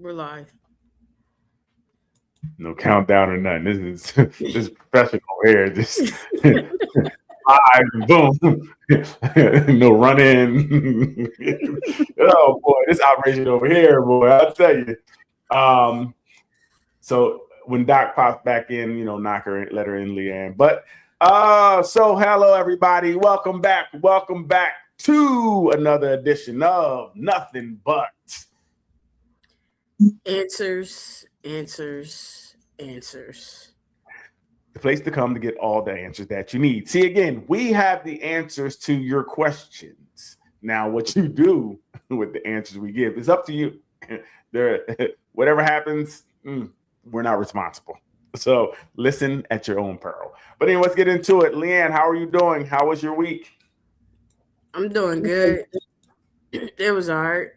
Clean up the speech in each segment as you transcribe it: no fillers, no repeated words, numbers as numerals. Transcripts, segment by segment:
We're live. No countdown or nothing. This is professional here. Just live, boom. No run in. Oh boy, this operation over here, boy. I'll tell you. Um, so when Doc pops back in, knock her, let her in, Leanne. But so hello everybody. Welcome back. Welcome back to another edition of Nothing But Answers, answers, answers. The place to come to get all the answers that you need. See, again, we have the answers to your questions. Now, what you do with the answers we give is up to you. Whatever happens, we're not responsible. So listen at your own peril. But anyway, let's get into it. Leanne, how are you doing? How was your week? I'm doing good. It was hard.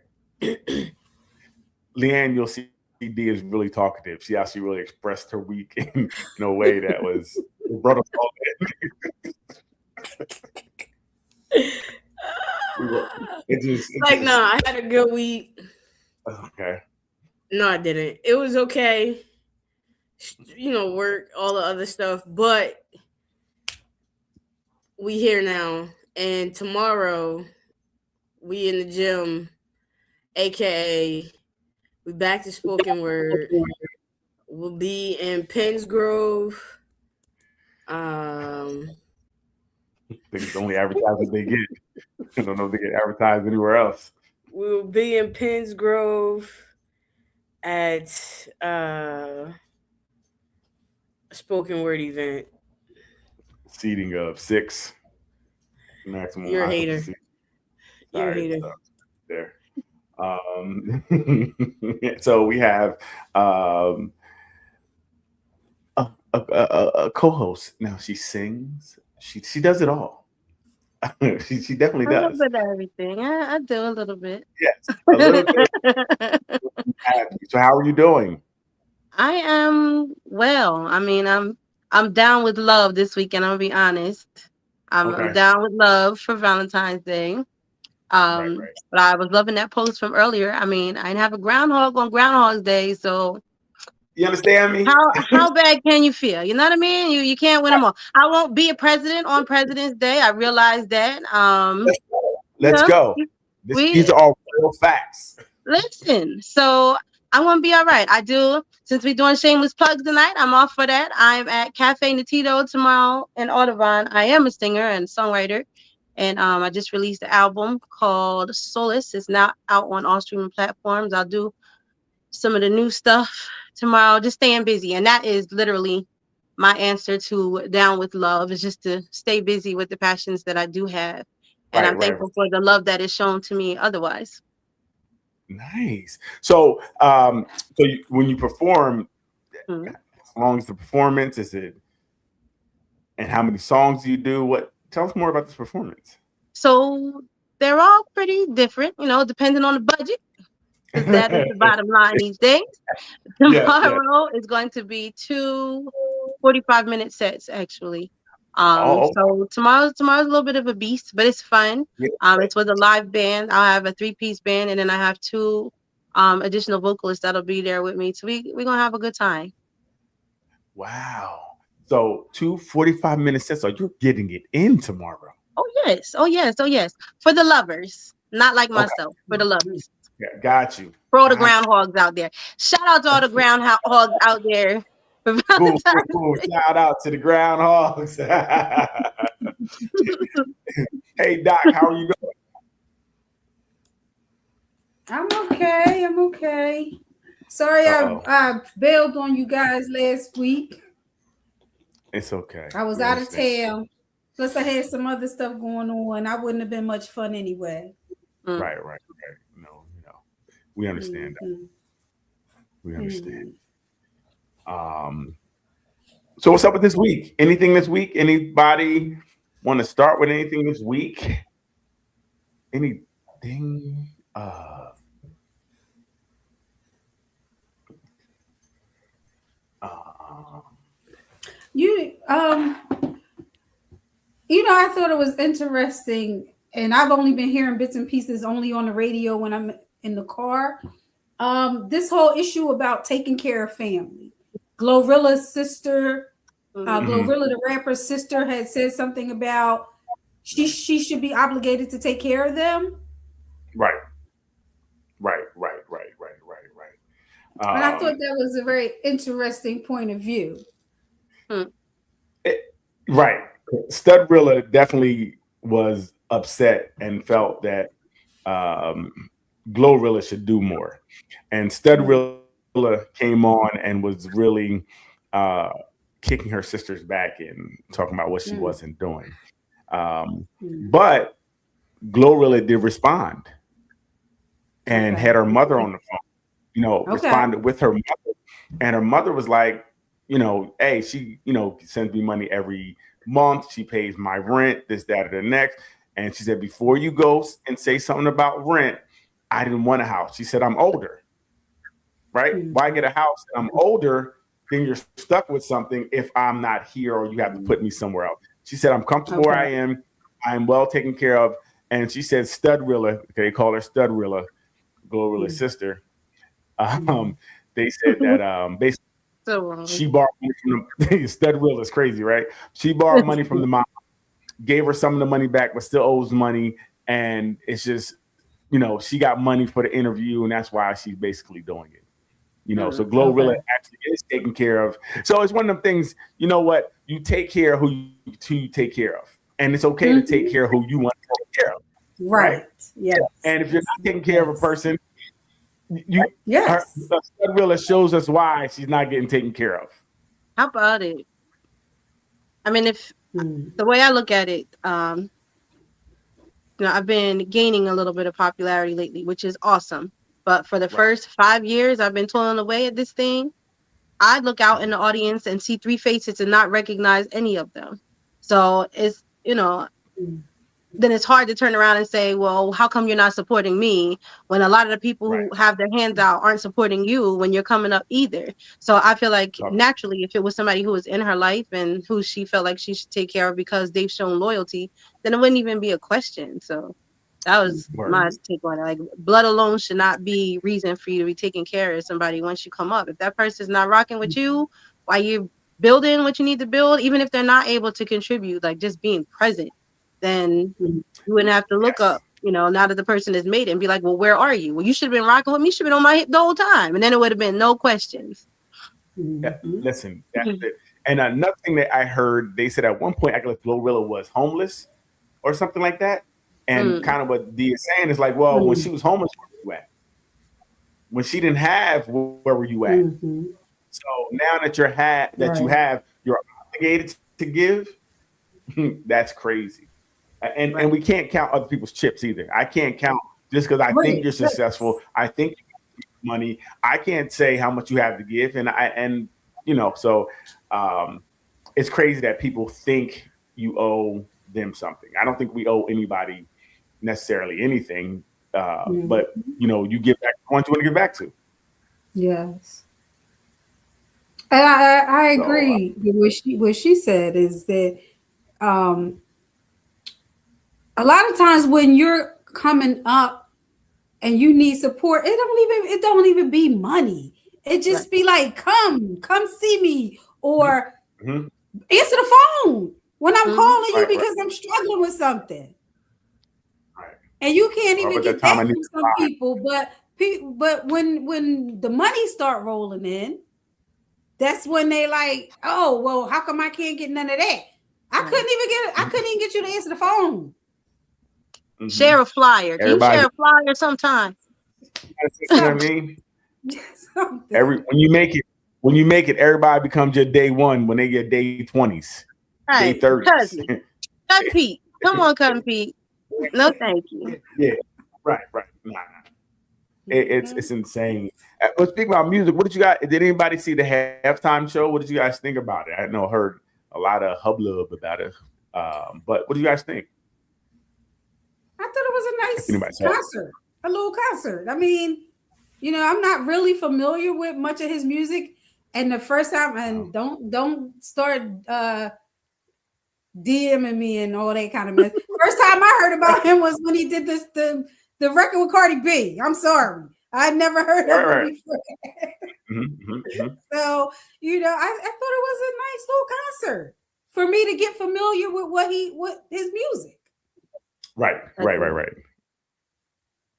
Leanne, you'll see D is really talkative. See how she really expressed her week in a way that was brought us all in. No, I had a good week. Okay. No, I didn't. It was okay. Work, all the other stuff, but we here now, and tomorrow we in the gym, aka we back to spoken word. We'll be in Penns Grove. Things only advertising they get. I don't know if they get advertised anywhere else. We'll be in Penns Grove at a spoken word event. Seating of 6 maximum. You're a hater. You're a hater. There. So we have a co-host. Now she sings. She does it all. she definitely does. A little bit of everything. I do a little bit. Yes, a little bit. So how are you doing? I am well. I mean, I'm down with love this weekend. I'm gonna be honest. I'm down with love for Valentine's Day. Right. But I was loving that post from earlier. I mean, I didn't have a groundhog on Groundhog's Day, so you understand me? How bad can you feel? You know what I mean? You can't win them all. I won't be a president on President's Day. I realize that. Let's go. These are all real facts. Listen, so I'm gonna be all right. I do, since we're doing shameless plugs tonight, I'm off for that. I'm at Cafe Natito tomorrow in Audubon. I am a singer and songwriter. And I just released an album called Solace. It's now out on all streaming platforms. I'll do some of the new stuff tomorrow, just staying busy. And that is literally my answer to Down with Love, is just to stay busy with the passions that I do have. And I'm thankful for the love that is shown to me otherwise. Nice. So, when you perform, how long is the performance? Is it, and how many songs do you do? Tell us more about this performance. So they're all pretty different, depending on the budget. That is the bottom line these days. Tomorrow is going to be 2 45-minute sets, actually. So tomorrow's a little bit of a beast, but it's fun. It's with a live band. I'll have a 3-piece band, and then I have 2 additional vocalists that'll be there with me. So we're gonna have a good time. Wow. So 2 45-minute sets. So you're getting it in tomorrow. Oh yes. For the lovers, not like myself. For the lovers. Yeah, got you. For all the groundhogs out there. Shout out to all the groundhogs out there. Shout out to the groundhogs. Hey Doc, how are you going? I'm okay. Sorry, I bailed on you guys last week. It's okay. I was out of town. Plus, I had some other stuff going on. I wouldn't have been much fun anyway. Right. No. We understand that. We understand. So what's up with this week? Anything this week? Anybody want to start with anything this week? Anything? I thought it was interesting, and I've only been hearing bits and pieces only on the radio when I'm in the car. this whole issue about taking care of family. Glorilla's sister, Glorilla the rapper's sister, had said something about she should be obligated to take care of them. Right. And I thought that was a very interesting point of view. Right. Studrilla definitely was upset and felt that Glorilla should do more. And Studrilla came on and was really kicking her sister's back and talking about what she wasn't doing. But Glorilla did respond and had her mother on the phone, responded with her mother. And her mother was like, hey, she, sends me money every month. She pays my rent, this, that, or the next. And she said, before you go and say something about rent, I didn't want a house. She said, I'm older, right? Why get a house? I'm older, then you're stuck with something if I'm not here or you have to put me somewhere else. She said, I'm comfortable where I am. I'm well taken care of. And she said, Studrilla, they call her Studrilla, Glorilla's sister. They said that basically she borrowed money from the Studrilla is crazy, right? She borrowed money from the mom, gave her some of the money back, but still owes money. And it's just, she got money for the interview, and that's why she's basically doing it. So Glorilla actually is taken care of. So it's one of them things, you know what? You take care of who you take care of. And it's okay to take care of who you want to take care of. Right. Yes. And if you're not taking care of a person, Studrilla shows us why she's not getting taken care of. How about it? I mean, if the way I look at it, I've been gaining a little bit of popularity lately, which is awesome. But for the first 5 years, I've been toiling away at this thing. I look out in the audience and see three faces and not recognize any of them. So it's, then it's hard to turn around and say, well, how come you're not supporting me when a lot of the people who have their hands out aren't supporting you when you're coming up either? So I feel like naturally, if it was somebody who was in her life and who she felt like she should take care of because they've shown loyalty, then it wouldn't even be a question. So that was my take on it. Like, blood alone should not be reason for you to be taking care of somebody once you come up. If that person's not rocking with you while you're building what you need to build, even if they're not able to contribute, like just being present, then you wouldn't have to look up, now that the person has made it and be like, well, where are you? Well, you should have been rocking with me. You should have been on my hip the whole time. And then it would have been no questions. Yeah, listen, that's it. And another thing that I heard, they said at one point, I guess Glorilla was homeless or something like that. And kind of what Dee is saying is like, well, when she was homeless, where were you at? When she didn't have, where were you at? So now that you have, you're obligated to give. That's crazy. And we can't count other people's chips either. I can't count just because I think you're successful. I think you have money. I can't say how much you have to give. So it's crazy that people think you owe them something. I don't think we owe anybody necessarily anything. But you give back the ones you want to give back to. Yes. And I agree with what she said is that a lot of times when you're coming up and you need support, it don't even be money. It just be like, come see me, or answer the phone when I'm calling you because I'm struggling with something. And you can't even get that from some people, but when the money start rolling in, that's when they like, oh, well, how come I can't get none of that? I couldn't even get you to answer the phone. Share a flyer. Can you share a flyer sometime? You know what I mean? When you make it, everybody becomes your day one when they get day 20s, day 30s. Cut Pete. Come on, Cut Pete. No, thank you. Yeah, right. Nah. It's insane. But speaking about music, what did you guys? Did anybody see the halftime show? What did you guys think about it? I heard a lot of hubbub about it. But what do you guys think? I thought it was a nice concert, a little concert. I mean, I'm not really familiar with much of his music, and the first time, and don't start DMing me and all that kind of mess. First time I heard about him was when he did the record with Cardi B. I'm sorry. I'd never heard of him before. So, you know, I thought it was a nice little concert for me to get familiar with his music. Right.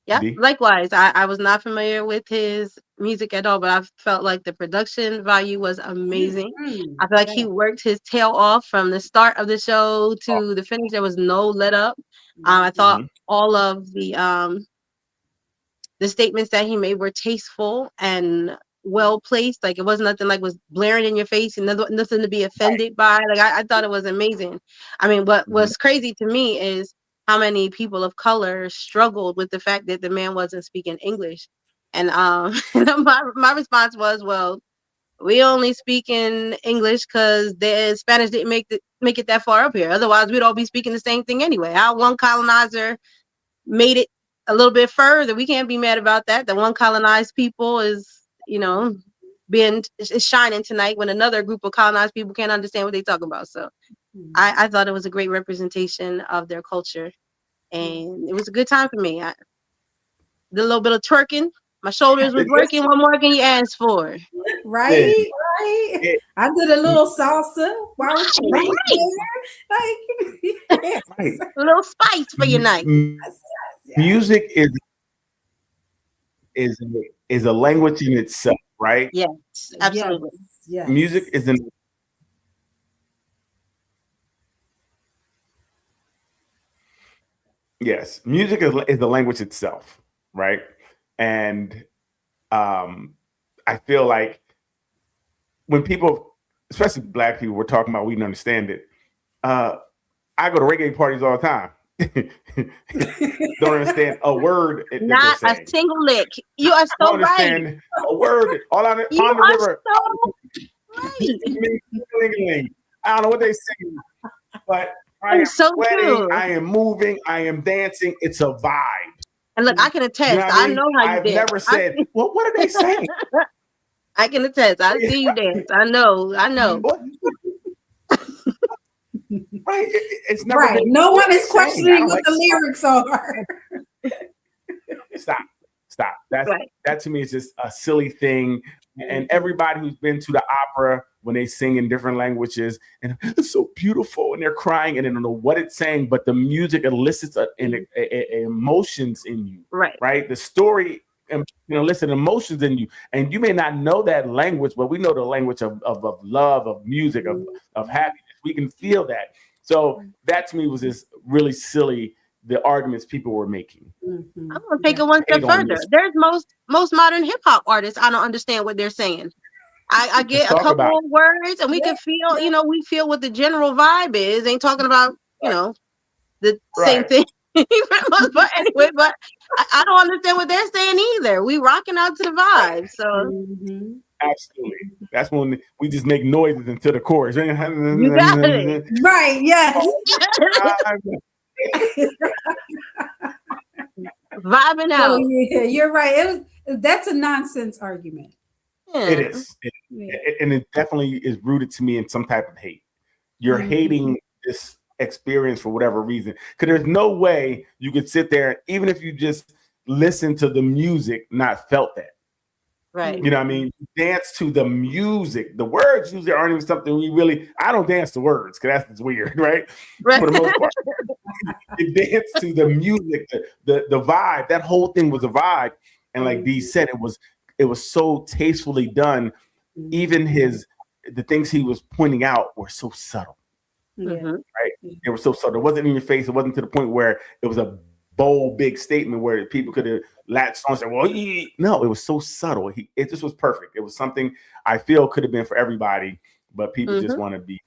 Yeah, D? likewise. I was not familiar with his music at all, but I felt like the production value was amazing. I feel like he worked his tail off from the start of the show to the finish. There was no let up. I thought all of the statements that he made were tasteful and well placed. Like it wasn't nothing like was blaring in your face and nothing to be offended by. Like I thought it was amazing. I mean, what was crazy to me is how many people of color struggled with the fact that the man wasn't speaking English. And my response was, well, we only speak in English because the Spanish didn't make it that far up here. Otherwise, we'd all be speaking the same thing anyway. Our one colonizer made it a little bit further. We can't be mad about that. The one colonized people is, you know, is shining tonight when another group of colonized people can't understand what they're talking about. So I thought it was a great representation of their culture, and it was a good time for me. I did a little bit of twerking. My shoulders was working. What more can you ask for? Right. I did a little salsa while a little spice for your night. Music is a language in itself, right? Yes, absolutely. Yes. Music is an Yes, music is the language itself, right? And I feel like when people, especially Black people, we're talking about, we can understand it. I go to reggae parties all the time. Don't understand a word. Not a single lick. You are so right. A word. All on the river. So right. I don't know what they saying, but I am sweating. I am moving. I am dancing. It's a vibe. And look, I can attest. You know I know how you I've dance. Never said, well, what are they saying? I can attest. I see you dance. I know. Right. It's never right. No one is questioning what the lyrics are. Stop. That to me is just a silly thing. And everybody who's been to the opera, when they sing in different languages, and it's so beautiful, and they're crying, and they don't know what it's saying, but the music elicits emotions in you. Right. The story, elicit emotions in you, and you may not know that language, but we know the language of love, of music, of happiness. We can feel that. So that to me was just really silly, the arguments people were making. I'm gonna take it one step further. There's most modern hip hop artists, I don't understand what they're saying. I get a couple of words and we can feel, we feel what the general vibe is. Ain't talking about, the same thing. But anyway, but I don't understand what they're saying either. We rocking out to the vibe. So absolutely. That's when we just make noises until the chorus. You got it. Right, yes. Vibing out. Yeah, you're right. That's a nonsense argument. Yeah. It is. And it definitely is rooted to me in some type of hate. You're hating this experience for whatever reason. Because there's no way you could sit there, even if you just listen to the music, not felt that. Right. You know what I mean? Dance to the music. The words usually aren't even something I don't dance to words because that's weird, right? For the most part. You dance to the music, the vibe. That whole thing was a vibe. And like Dee said, it was so tastefully done. Even the things he was pointing out were so subtle. Right? They were so subtle. It wasn't in your face. It wasn't to the point where it was a bold, big statement where people could have latched on and said, well, no, it was so subtle. It just was perfect. It was something I feel could have been for everybody, but people just want to be.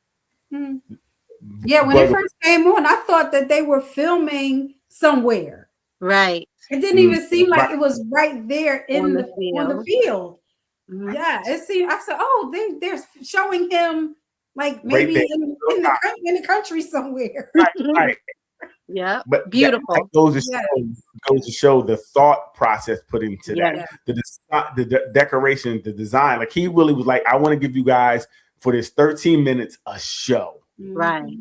Yeah, when it first came on, I thought that they were filming somewhere. Right. It didn't even seem like it was right there on the field. Yeah, it seemed. I said, "Oh, they're showing him like maybe in the country somewhere." Right. Yeah, but beautiful. That goes to show the thought process put into that. The decoration, the design. Like he really was like, I want to give you guys for this 13 minutes a show. Right.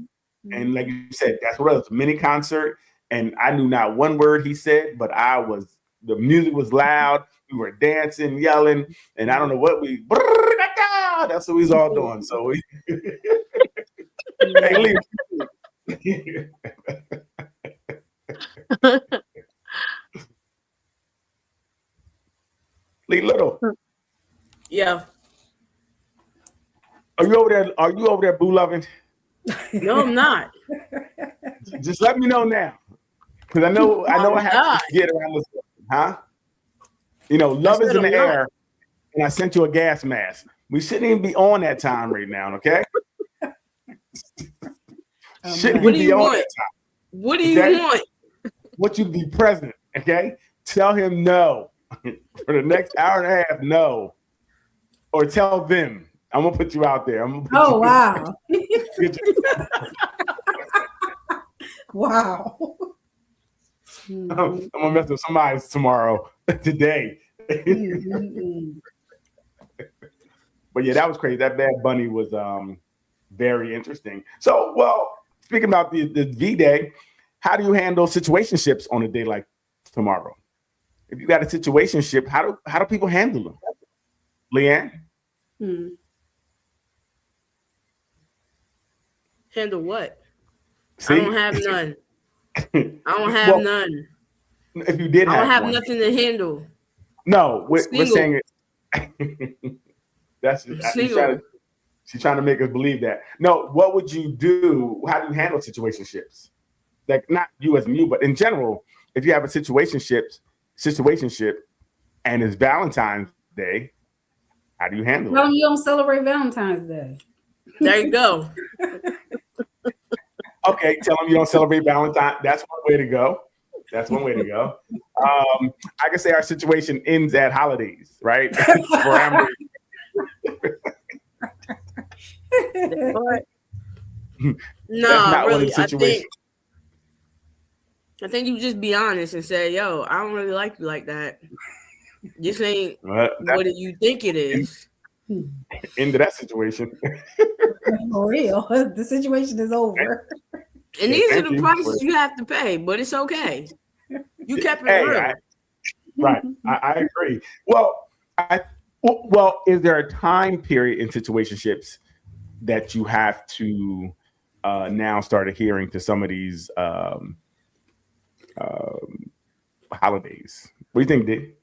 And like you said, that's what it was, a mini concert. And I knew not one word he said, but I was The music was loud. We were dancing, yelling, and I don't know what we. That's what we was all doing. So we. Hey, Lee. Lee Little. Yeah. Are you over there? Are you over there, boo loving? No, I'm not. Just let me know now, because I know I have to get around this, huh? You know, love is in the air, and I sent you a gas mask. We shouldn't even be on that time right now, okay? Shouldn't What we do be you on want? that time? What do you want? Want you to be present, okay? Tell him no for the next hour and a half. No, or tell them. I'm gonna put you out there. Oh wow! Wow. I'm gonna mess with somebody tomorrow, today. But yeah, that was crazy. That Bad Bunny was very interesting. So, well, speaking about the V-Day, how do you handle situationships on a day like tomorrow? If you got a situationship, how do people handle them? Leanne? Handle what? See? I don't have none. I don't have none. If you did, I don't have one. nothing to handle. No, we're saying it. That's she's trying to make us believe that. No, what would you do? How do you handle situationships? Like not you as you, but in general, if you have a situationship, and it's Valentine's Day, how do you handle it? No, you don't celebrate Valentine's Day. There you go. Okay, tell them you don't celebrate Valentine's. That's one way to go. I can say our situation ends at holidays, right? No, really. I think you just be honest and say, "Yo, I don't really like you like that. This ain't what you think it is." Into that situation. For real, the situation is over. And these are the prices you have to pay, but it's okay. You kept it real. I agree. Well, is there a time period in situationships that you have to now start adhering to some of these holidays? What do you think, Dick?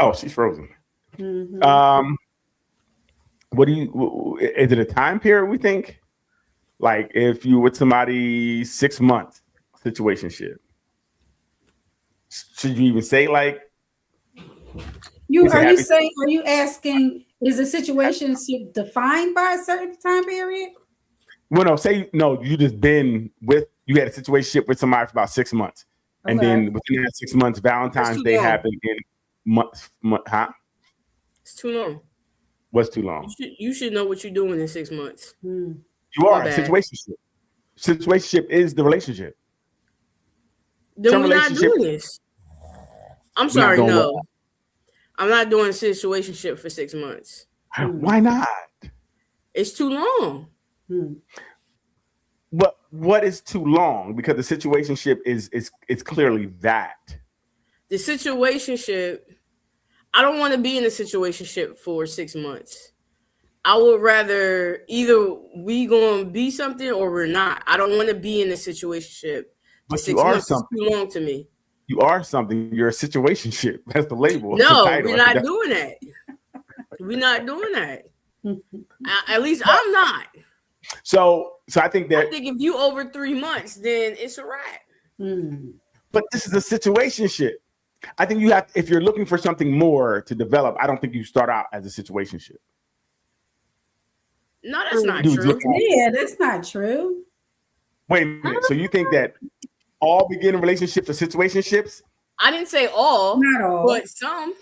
Oh, she's frozen. Mm-hmm. Is it a time period we think? Like if you with somebody 6 months situationship, should you even say like? Are you asking, is a situationship defined by a certain time period? Well, no, you just been with, you had a situationship with somebody for about 6 months. Okay. And then within that 6 months, Valentine's Day happened in months, huh? It's too long. What's too long? You should know what you're doing in 6 months. You are a situationship. Situationship is the relationship. Then we're not doing this. I'm sorry, no. What? I'm not doing a situationship for 6 months. Why not? It's too long. What is too long? Because the situationship is clearly that. The situationship, I don't want to be in a situationship for 6 months. I would rather either we gonna be something or we're not. I don't want to be in a situationship. But you are something. Too long to me. You are something. You're a situationship. That's the label. No, we're not doing that. We're not doing that. At least I'm not. So I think that. I think if you over 3 months, then it's a wrap. But this is a situationship. I think you have. If you're looking for something more to develop, I don't think you start out as a situationship. No, that's not true. Yeah, that's not true. Wait a minute. So you think that all beginning relationships are situationships? I didn't say all. Not all. But some.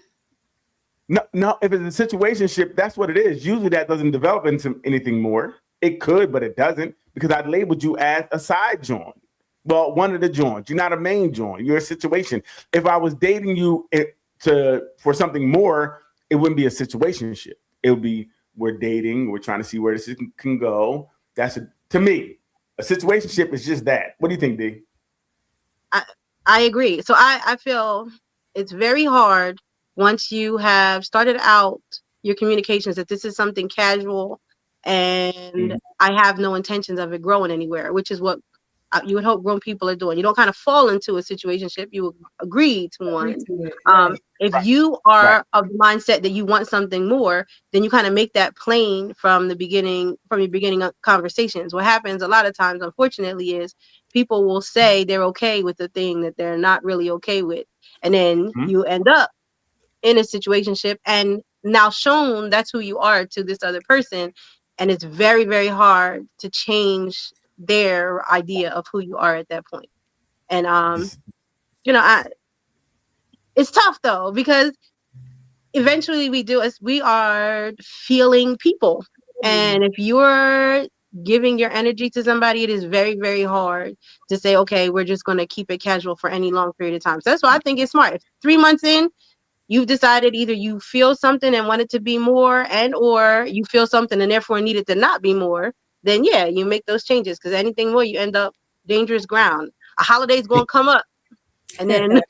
No. If it's a situationship, that's what it is. Usually that doesn't develop into anything more. It could, but it doesn't, because I labeled you as a side joint. Well, one of the joints. You're not a main joint. You're a situation. If I was dating you for something more, it wouldn't be a situationship. It would be, we're dating. We're trying to see where this can go. To me. A situationship is just that. What do you think, D? I agree. So I feel it's very hard once you have started out your communications that this is something casual and I have no intentions of it growing anywhere, which is what you would hope grown people are doing. You don't kind of fall into a situationship, you agree to one. If you are of the mindset that you want something more, then you kind of make that plain from your beginning of conversations. What happens a lot of times, unfortunately, is people will say they're okay with the thing that they're not really okay with. And then you end up in a situationship and now shown that's who you are to this other person. And it's very, very hard to change their idea of who you are at that point. And, it's tough though, because eventually we are feeling people. And if you're giving your energy to somebody, it is very, very hard to say, okay, we're just going to keep it casual for any long period of time. So that's why I think it's smart. If 3 months in, you've decided either you feel something and want it to be more, and or you feel something and therefore need it to not be more, then yeah, you make those changes, because anything more, you end up dangerous ground. A holiday's going to come up. And then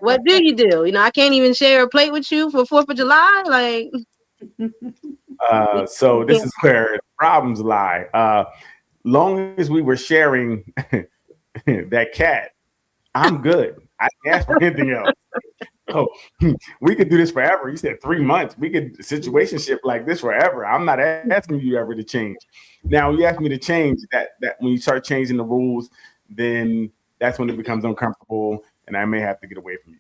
what do? I can't even share a plate with you for 4th of July. Like, so this is where the problems lie. Long as we were sharing that cat, I'm good. I didn't ask for anything else. So we could do this forever. You said 3 months. We could situationship like this forever. I'm not asking you ever to change. Now you ask me to change that when you start changing the rules, then that's when it becomes uncomfortable, and I may have to get away from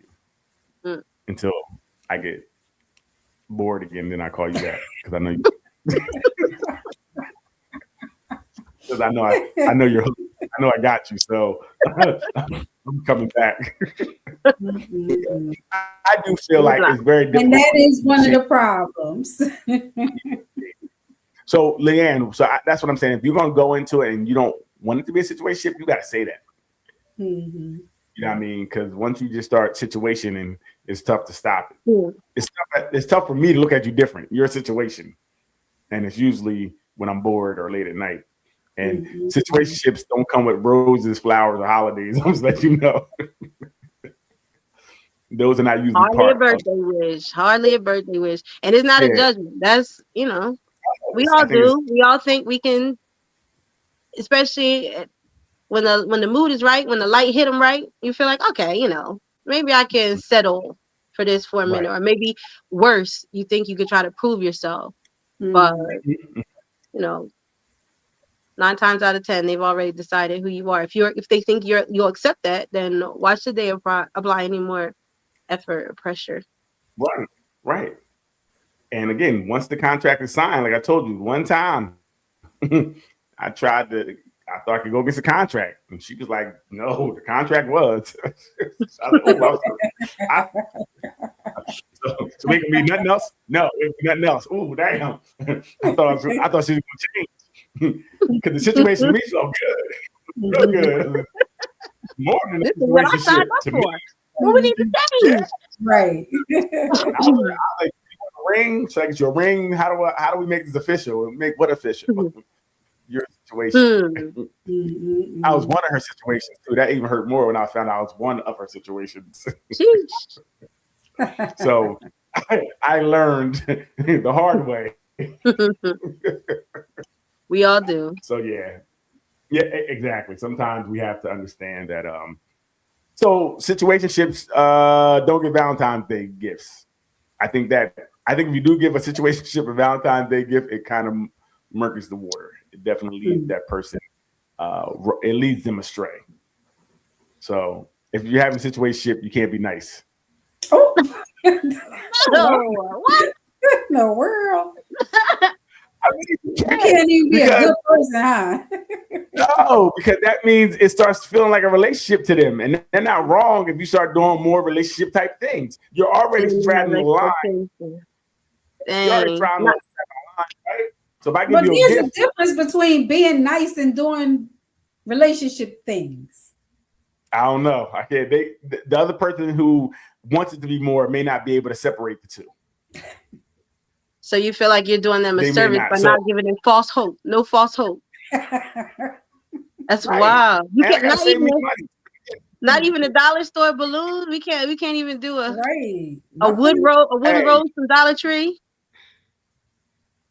you until I get bored again. Then I call you back because I know you. Because I know you're. I know I got you. So I'm coming back. I do feel like it's very difficult. And that is one of the problems. So, Leanne, that's what I'm saying. If you're going to go into it and you don't want it to be a situation, you got to say that. You know what I mean? Because once you just start situationing, it's tough to stop it. It's tough for me to look at you different. Your situation. And it's usually when I'm bored or late at night. And situationships don't come with roses, flowers, or holidays. I'm just letting you know. Those are not usually hardly a birthday wish. And it's not a judgment. That's, we all do. We all think we can, especially when the mood is right, when the light hit them right, you feel like, okay, maybe I can settle for this for a minute. Or maybe worse, you think you could try to prove yourself. But, 9 times out of 10, they've already decided who you are. If they think you'll accept that, then why should they apply any more effort or pressure? Right. And again, once the contract is signed, like I told you, one time, I thought I could go get the contract, and she was like, "No, the contract was." So making me nothing else? No, it was nothing else. Ooh, damn! I thought she was going to change. Because the situation made me so good. Real good. More than this is what I signed up for. What we need to change. Right. I like ring. So I get your ring. How do we make this official? Make what official? Your situation. I was one of her situations too. That even hurt more when I found out I was one of her situations. So I learned the hard way. We all do. So yeah, exactly. Sometimes we have to understand that. So situationships don't give Valentine's Day gifts. I think if you do give a situationship a Valentine's Day gift, it kind of murkies the water. It definitely leads that person. It leads them astray. So if you're having a situationship, you can't be nice. Oh, what in the world? You can't even be a good person, huh? No, because that means it starts feeling like a relationship to them. And they're not wrong if you start doing more relationship type things. You're already straddling the line. You're already trying to line, right? So if I give you there's a difference between being nice and doing relationship things. I don't know. The other person who wants it to be more may not be able to separate the two. So you feel like you're doing them a service by not giving them false hope. No false hope. That's Right. wild. You And I can't gotta not save even me money. not even a dollar store balloon. We can't even do Right. a wooden Hey. rose from Dollar Tree.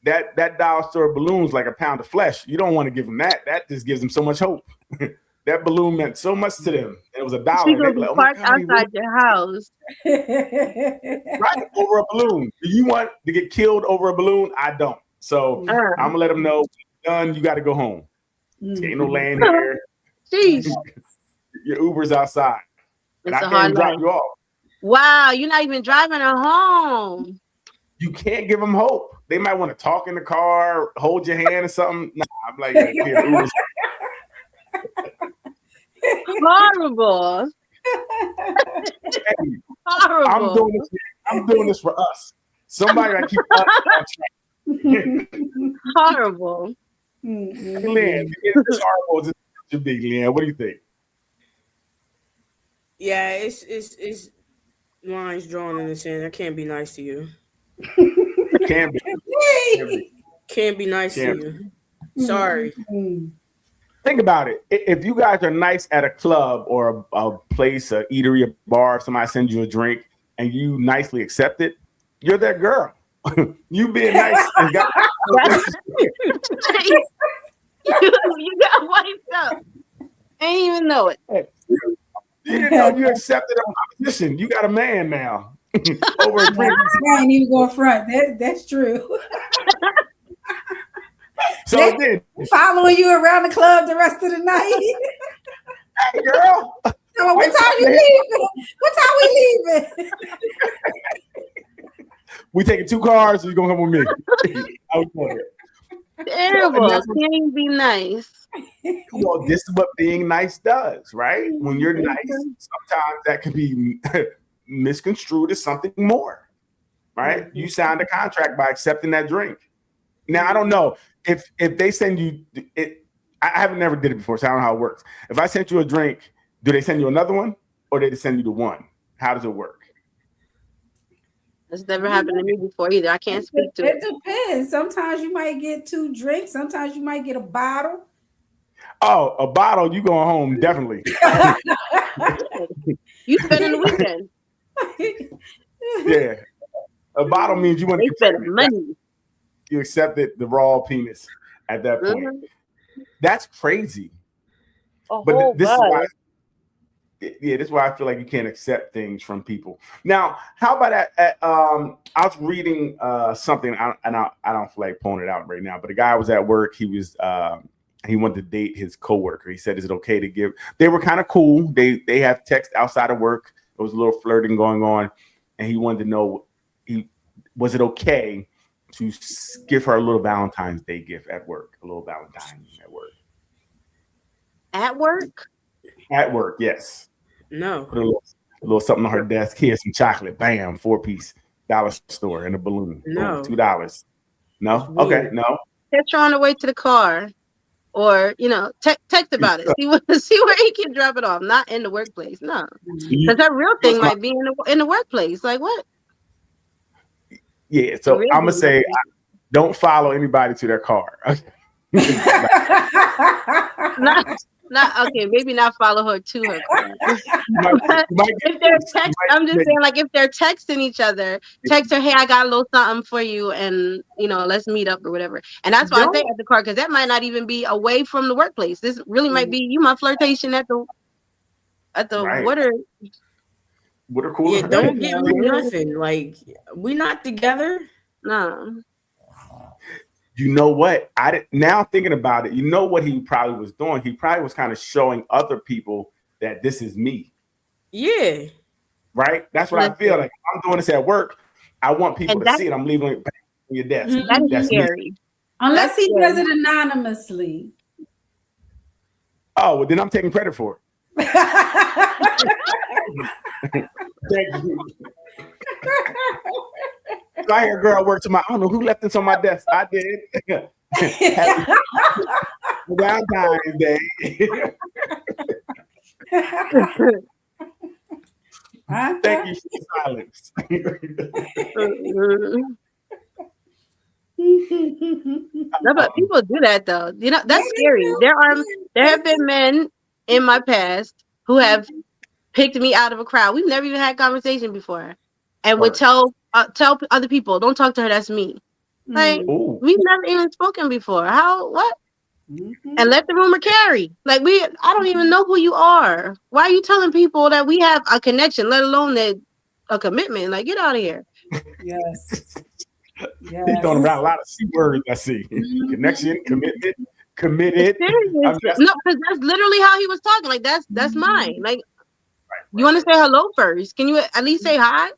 That dollar store balloon's like a pound of flesh. You don't want to give them that. That just gives them so much hope. That balloon meant so much to them. It was $1. She They'd gonna be be like, oh my parked God, outside your house. right over a balloon. Do you want to get killed over a balloon? I don't. So I'm gonna let them know, done. You got to go home. Ain't no laying here. Jeez, Your Uber's outside, and it's I a can't hard even drop life. you off. Wow, you're not even driving her home. You can't give them hope. They might want to talk in the car, hold your hand or something. Nah, I'm like, yeah, the Uber's Horrible. Horrible. I'm doing this for us. Somebody that keep us on track. Horrible. Leanne, it's horrible as it should be, Leanne. What do you think? Yeah, it's lines drawn in the sand. I can't be nice to you. Can be. Can't be nice to you. Sorry. Think about it. If you guys are nice at a club or a place, a eatery, a bar, if somebody sends you a drink and you nicely accept it, you're that girl. You being nice and got you got wiped up. Ain't even know it. You didn't know you accepted a position. You got a man now. Over a drink. I ain't even going front. That's true. So then, Following you around the club the rest of the night. hey girl. So what time you leaving? What time we leaving? We taking 2 cars, or you gonna come with me? I was wondering. Terrible. Can't be nice. Well, this is what being nice does, right? When you're nice, sometimes that can be misconstrued as something more, right? You signed a contract by accepting that drink. Now, I don't know if they send you it. I haven't never did it before, so I don't know how it works. If I sent you a drink, do they send you another one, or do they send you the one? How does it work? That's never happened to me before either. I can't speak to it. It depends. Sometimes you might get 2 drinks. Sometimes you might get a bottle. Oh, a bottle, you going home, definitely. You spending the weekend. Yeah. A bottle means you want They to spend money. You accepted the raw penis at that point. That's crazy. But this is why, this is why I feel like you can't accept things from people. Now, how about that? I was reading something, and I don't feel like pulling it out right now, but a guy was at work. He was he wanted to date his coworker. He said, "Is it okay to give?" They were kind of cool. They have text outside of work. There was a little flirting going on, and he wanted to know, was it okay to give her a little Valentine's Day gift at work? A little Valentine at work. At work? At work, yes. No. Put a little something on her desk. Here's some chocolate. Bam, 4-piece dollar store and a balloon. No. $2. No? Okay, no. Catch her on the way to the car. Or, text about it. See where he can drop it off. Not in the workplace. No. Because that real thing might be in the workplace. Like what? Yeah, so I'm gonna say don't follow anybody to their car. Not okay. Maybe not follow her to her car. If they're I'm just saying, like if they're texting each other, text her, "Hey, I got a little something for you, and let's meet up or whatever." And that's why I say at the car, because that might not even be away from the workplace. This really might be my flirtation at the right. water cooler. Yeah, don't give me nothing. Like, we not together. No. You know what? Now thinking about it, you know what he probably was doing? He probably was kind of showing other people that this is me. Yeah. Right? That's what I feel like. If I'm doing this at work, I want people to see it. I'm leaving it back on your desk. That's scary. Unless he does it anonymously. Oh, well, then I'm taking credit for it. Thank you. I hear a girl work to I don't know who left this on my desk. I did. Valentine's Day. Thank you for the silence. No, but people do that though. That's scary. There are There have been men in my past who have picked me out of a crowd. We've never even had conversation before, and would tell other people, "Don't talk to her. That's me." Like we've never even spoken before. How? What? And let the rumor carry. Like I don't even know who you are. Why are you telling people that we have a connection, let alone a commitment? Like, get out of here. Yes. He's throwing around a lot of C words. I see connection, commitment, committed. No, because that's literally how he was talking. Like that's mine. Like, you want to say hello first? Can you at least say hi?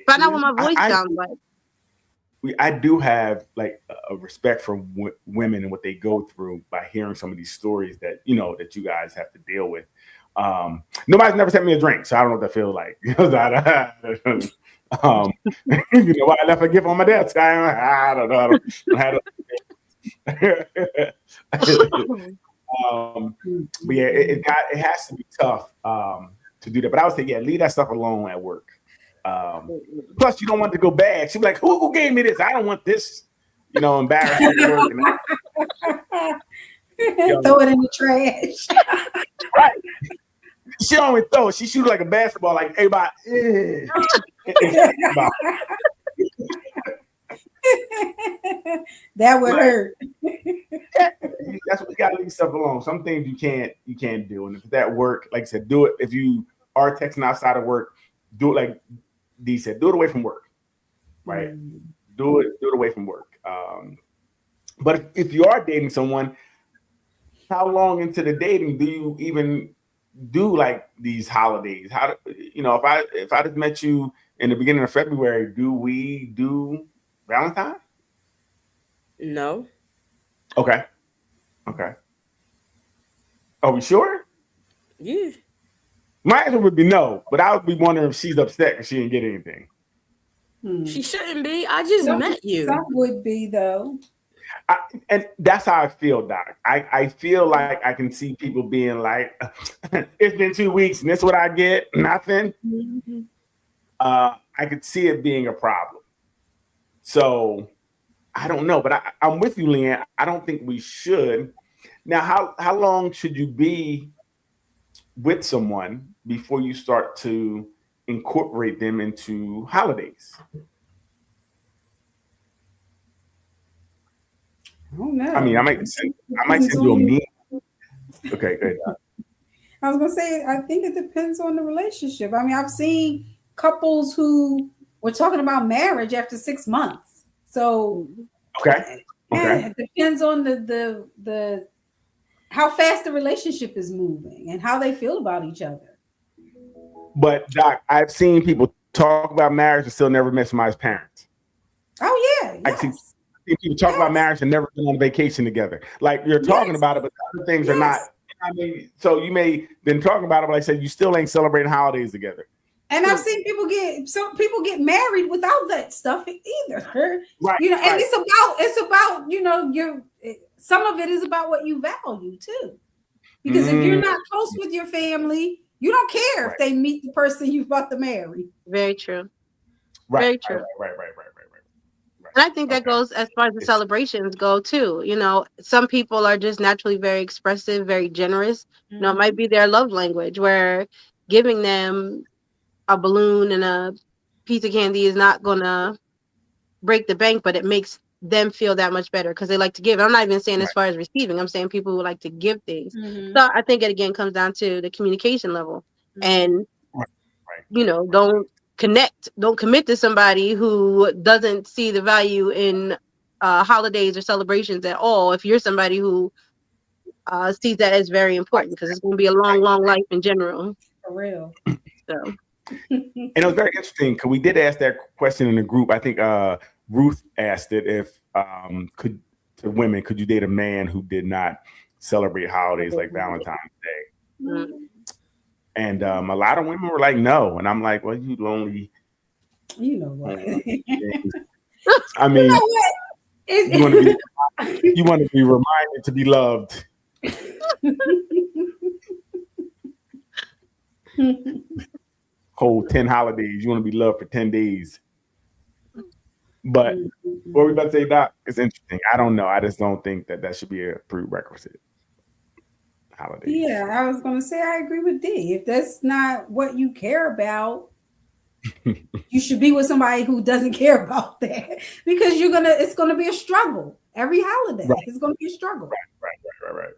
Find out what my voice sounds like. I do have like a respect for women and what they go through by hearing some of these stories that that you guys have to deal with. Nobody's never sent me a drink, so I don't know what that feels like. Why I left a gift on my desk. I don't know. But yeah, it has to be tough to do that. But I would say, leave that stuff alone at work. Plus, you don't want it to go bad. She'd be like, "Who gave me this? I don't want this." Embarrassing. Throw it in the trash. Right. She don't even throw it. She shoots like a basketball, like everybody. That would hurt. That's what you gotta leave stuff alone. Some things you can't do. And if that work, like I said, do it. If you are texting outside of work, do it like Dee said, do it away from work. Right? Do it away from work. But if you are dating someone, how long into the dating do you even do like these holidays? How if I just met you in the beginning of February, do we do Valentine? No. Okay. Are we sure? Yeah. My answer would be no, but I would be wondering if she's upset because she didn't get anything. She shouldn't be. I just met you. Some would be though. And that's how I feel, Doc. I feel like I can see people being like, it's been 2 weeks and this is what I get, nothing. I could see it being a problem. So I don't know, but I'm with you, Leanne. I don't think we should. Now, how long should you be with someone before you start to incorporate them into holidays? I don't know. I mean, I might send you a meme. Okay, good. I was gonna say, I think it depends on the relationship. I mean, I've seen couples who were talking about marriage after 6 months. So okay. It depends on the how fast the relationship is moving and how they feel about each other. But Doc, I've seen people talk about marriage and still never met somebody's parents. Oh yeah, yes. I see people talk about marriage and never been on vacation together. Like you're talking about it, but other things are not. I mean, so you may been talking about it, but like I said, you still ain't celebrating holidays together. And I've seen people get married without that stuff either. Right. And it's about some of it is about what you value too. Because if you're not close with your family, you don't care if they meet the person you're about to marry. Very true. Right. Very true. Right. And I think that goes as far as the celebrations go too. Some people are just naturally very expressive, very generous. It might be their love language, where giving them a balloon and a piece of candy is not gonna break the bank, but it makes them feel that much better because they like to give. I'm not even saying as far as receiving. I'm saying people who like to give things. So I think it again comes down to the communication level, and don't commit to somebody who doesn't see the value in holidays or celebrations at all. If you're somebody who sees that as very important, because it's going to be a long life in general. For real. So. And it was very interesting because we did ask that question in the group. I think Ruth asked it if could you date a man who did not celebrate holidays like Valentine's Day? And a lot of women were like, no. And I'm like, well, you lonely. You know what? I mean, you know what? you want to be reminded to be loved. Whole 10 holidays. You want to be loved for 10 days. But what we about to say, Doc, it's interesting. I don't know. I just don't think that should be a prerequisite. holidays. Yeah, I was gonna say I agree with D. If that's not what you care about, you should be with somebody who doesn't care about that because it's gonna be a struggle. Every holiday it's gonna be a struggle. Right.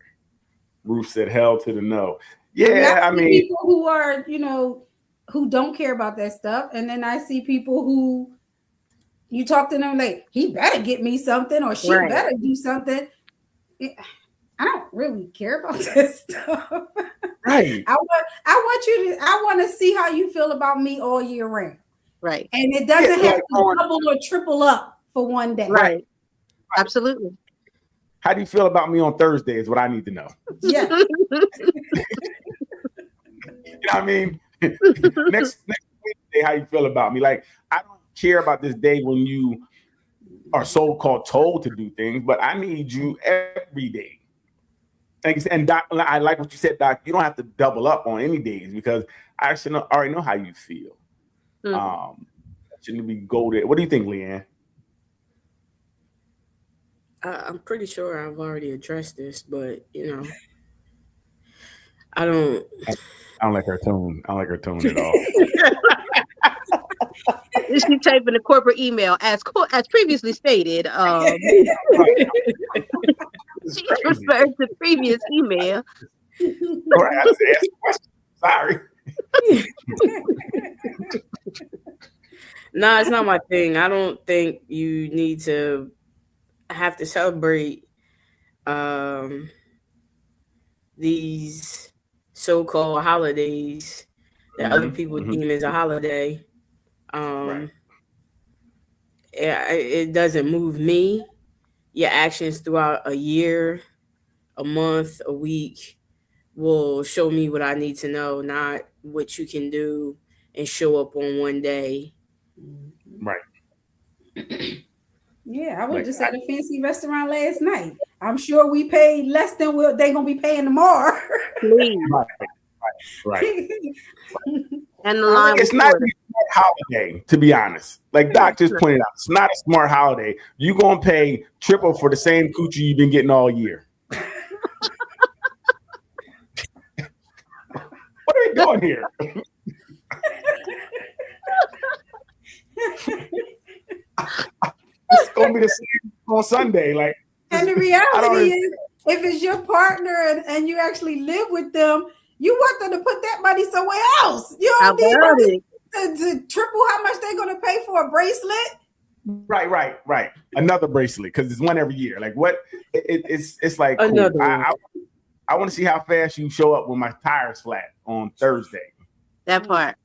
Ruth said hell to the no. Yeah, I mean people who are, who don't care about that stuff, and then I see people who you talk to them like he better get me something or she better do something. I don't really care about that stuff. Right. I want to see how you feel about me all year round. Right. And it doesn't have to double or triple up for one day. Right. Absolutely. How do you feel about me on Thursday is what I need to know. Yeah. You know what I mean? next Wednesday, how you feel about me? Like, I don't care about this day when you are so-called told to do things, but I need you every day. And Doc, I like what you said, Doc. You don't have to double up on any days because I actually already know how you feel. Shouldn't we go there? What do you think, Leanne? I'm pretty sure I've already addressed this, but I don't like her tone. I don't like her tone at all. Is she typing a corporate email as previously stated? She referred to previous email. All right, I just asked a question. Sorry. No, it's not my thing. I don't think you need to have to celebrate these so-called holidays that other people deem as a holiday. It doesn't move me. Your actions throughout a year, a month, a week will show me what I need to know, not what you can do and show up on one day. Right. Yeah, I was just at a fancy restaurant last night. I'm sure we paid less than what they're gonna be paying tomorrow. Right. And the line it's not a smart holiday, to be honest. Like Doc just pointed out, it's not a smart holiday. You're gonna pay triple for the same coochie you've been getting all year. What are we doing here? It's gonna be the same on Sunday. Like, and the reality is, if it's your partner and you actually live with them, you want them to put that money somewhere else. You don't need to triple how much they're going to pay for a bracelet. Right. Another bracelet because it's one every year. Like what? It's like cool. I want to see how fast you show up when my tire's flat on Thursday. That part.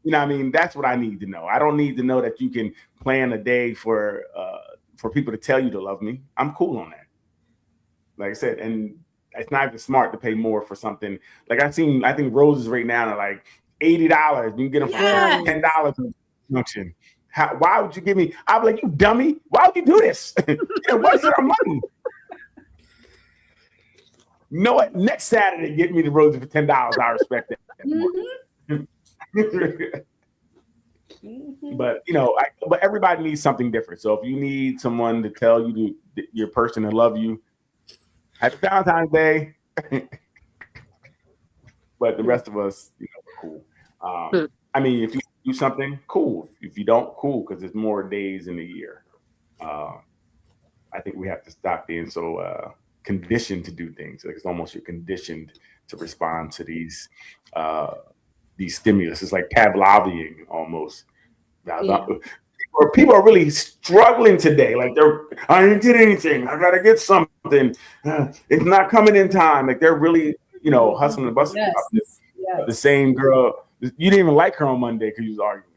You know what I mean? That's what I need to know. I don't need to know that you can plan a day for people to tell you to love me. I'm cool on that. Like I said, and it's not even smart to pay more for something. Like I think roses right now are like $80. You can get them for $10 in function. Why would you give me? I'm like, you dummy. Why would you do this? What's our money? You know what? Next Saturday, get me the roses for $10. I respect that. But but everybody needs something different. So if you need someone to tell you your person to love you, happy Valentine's Day. But the rest of us, cool. I mean, if you do something, cool. If you don't, cool, because there's more days in the year. I think we have to stop being so conditioned to do things. Like it's almost you're conditioned to respond to these stimulus. It's like Pavlovian almost. People are really struggling today. Like I didn't get anything. I gotta get something. It's not coming in time. Like they're really, hustling and busting about this. The same girl. You didn't even like her on Monday because you was arguing.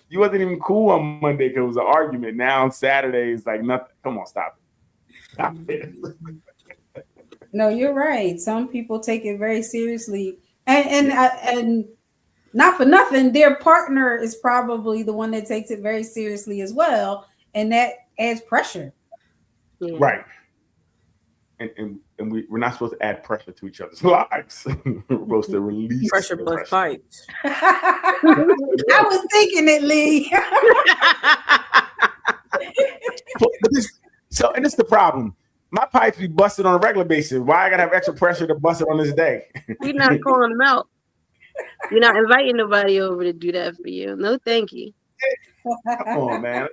You wasn't even cool on Monday because it was an argument. Now on Saturday it's like nothing. Come on, stop it. No, you're right. Some people take it very seriously, and not for nothing, their partner is probably the one that takes it very seriously as well, and that adds pressure. Right. And we're not supposed to add pressure to each other's lives. We're supposed to release pressure plus pipes. I was thinking it, Lee. And it's the problem. My pipes be busted on a regular basis. Why I gotta have extra pressure to bust it on this day? We're not calling them out. You're not inviting nobody over to do that for you. No, thank you. Come on, man.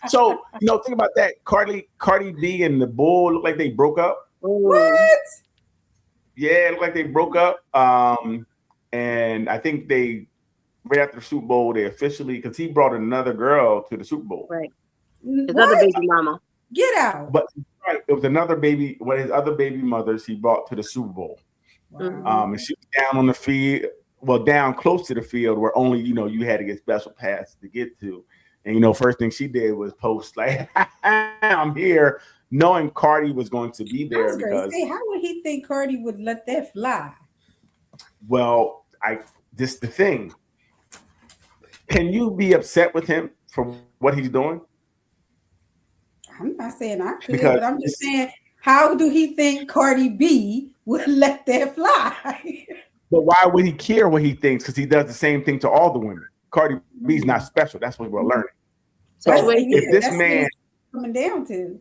So, think about that. Cardi B and the Bull look like they broke up. What? Yeah, it looked like they broke up. And I think they right after the Super Bowl, they officially, because he brought another girl to the Super Bowl. Right. His other baby mama. Get out. But right, it was another baby, one of his other baby mothers he brought to the Super Bowl. Wow. And she was down on the field, down close to the field where only, you had to get special passes to get to. And, first thing she did was post like, I'm here, knowing Cardi was going to be there. Because how would he think Cardi would let that fly? Well, this the thing. Can you be upset with him for what he's doing? I'm not saying I could, Because but I'm just saying, how do he think Cardi B would let that fly? But why would he care what he thinks? Because he does the same thing to all the women. Cardi B's not special. That's what we're learning. So if this man coming down to,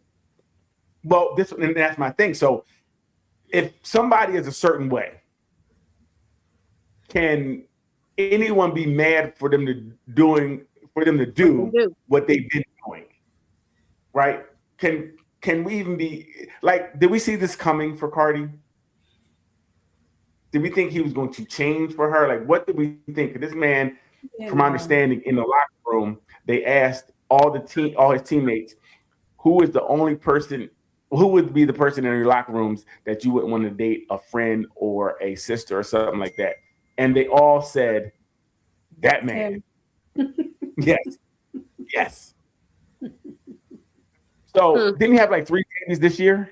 well, and that's my thing. So if somebody is a certain way, can anyone be mad for them to do what they've been doing? Right? Can we even be like, did we see this coming for Cardi? Did we think he was going to change for her? Like, what did we think? This man, from my understanding, in the locker room, they asked all his teammates, who would be the person in your locker rooms that you wouldn't want to date, a friend or a sister or something like that? And they all said, that man. Yes. So didn't he have like 3 babies this year?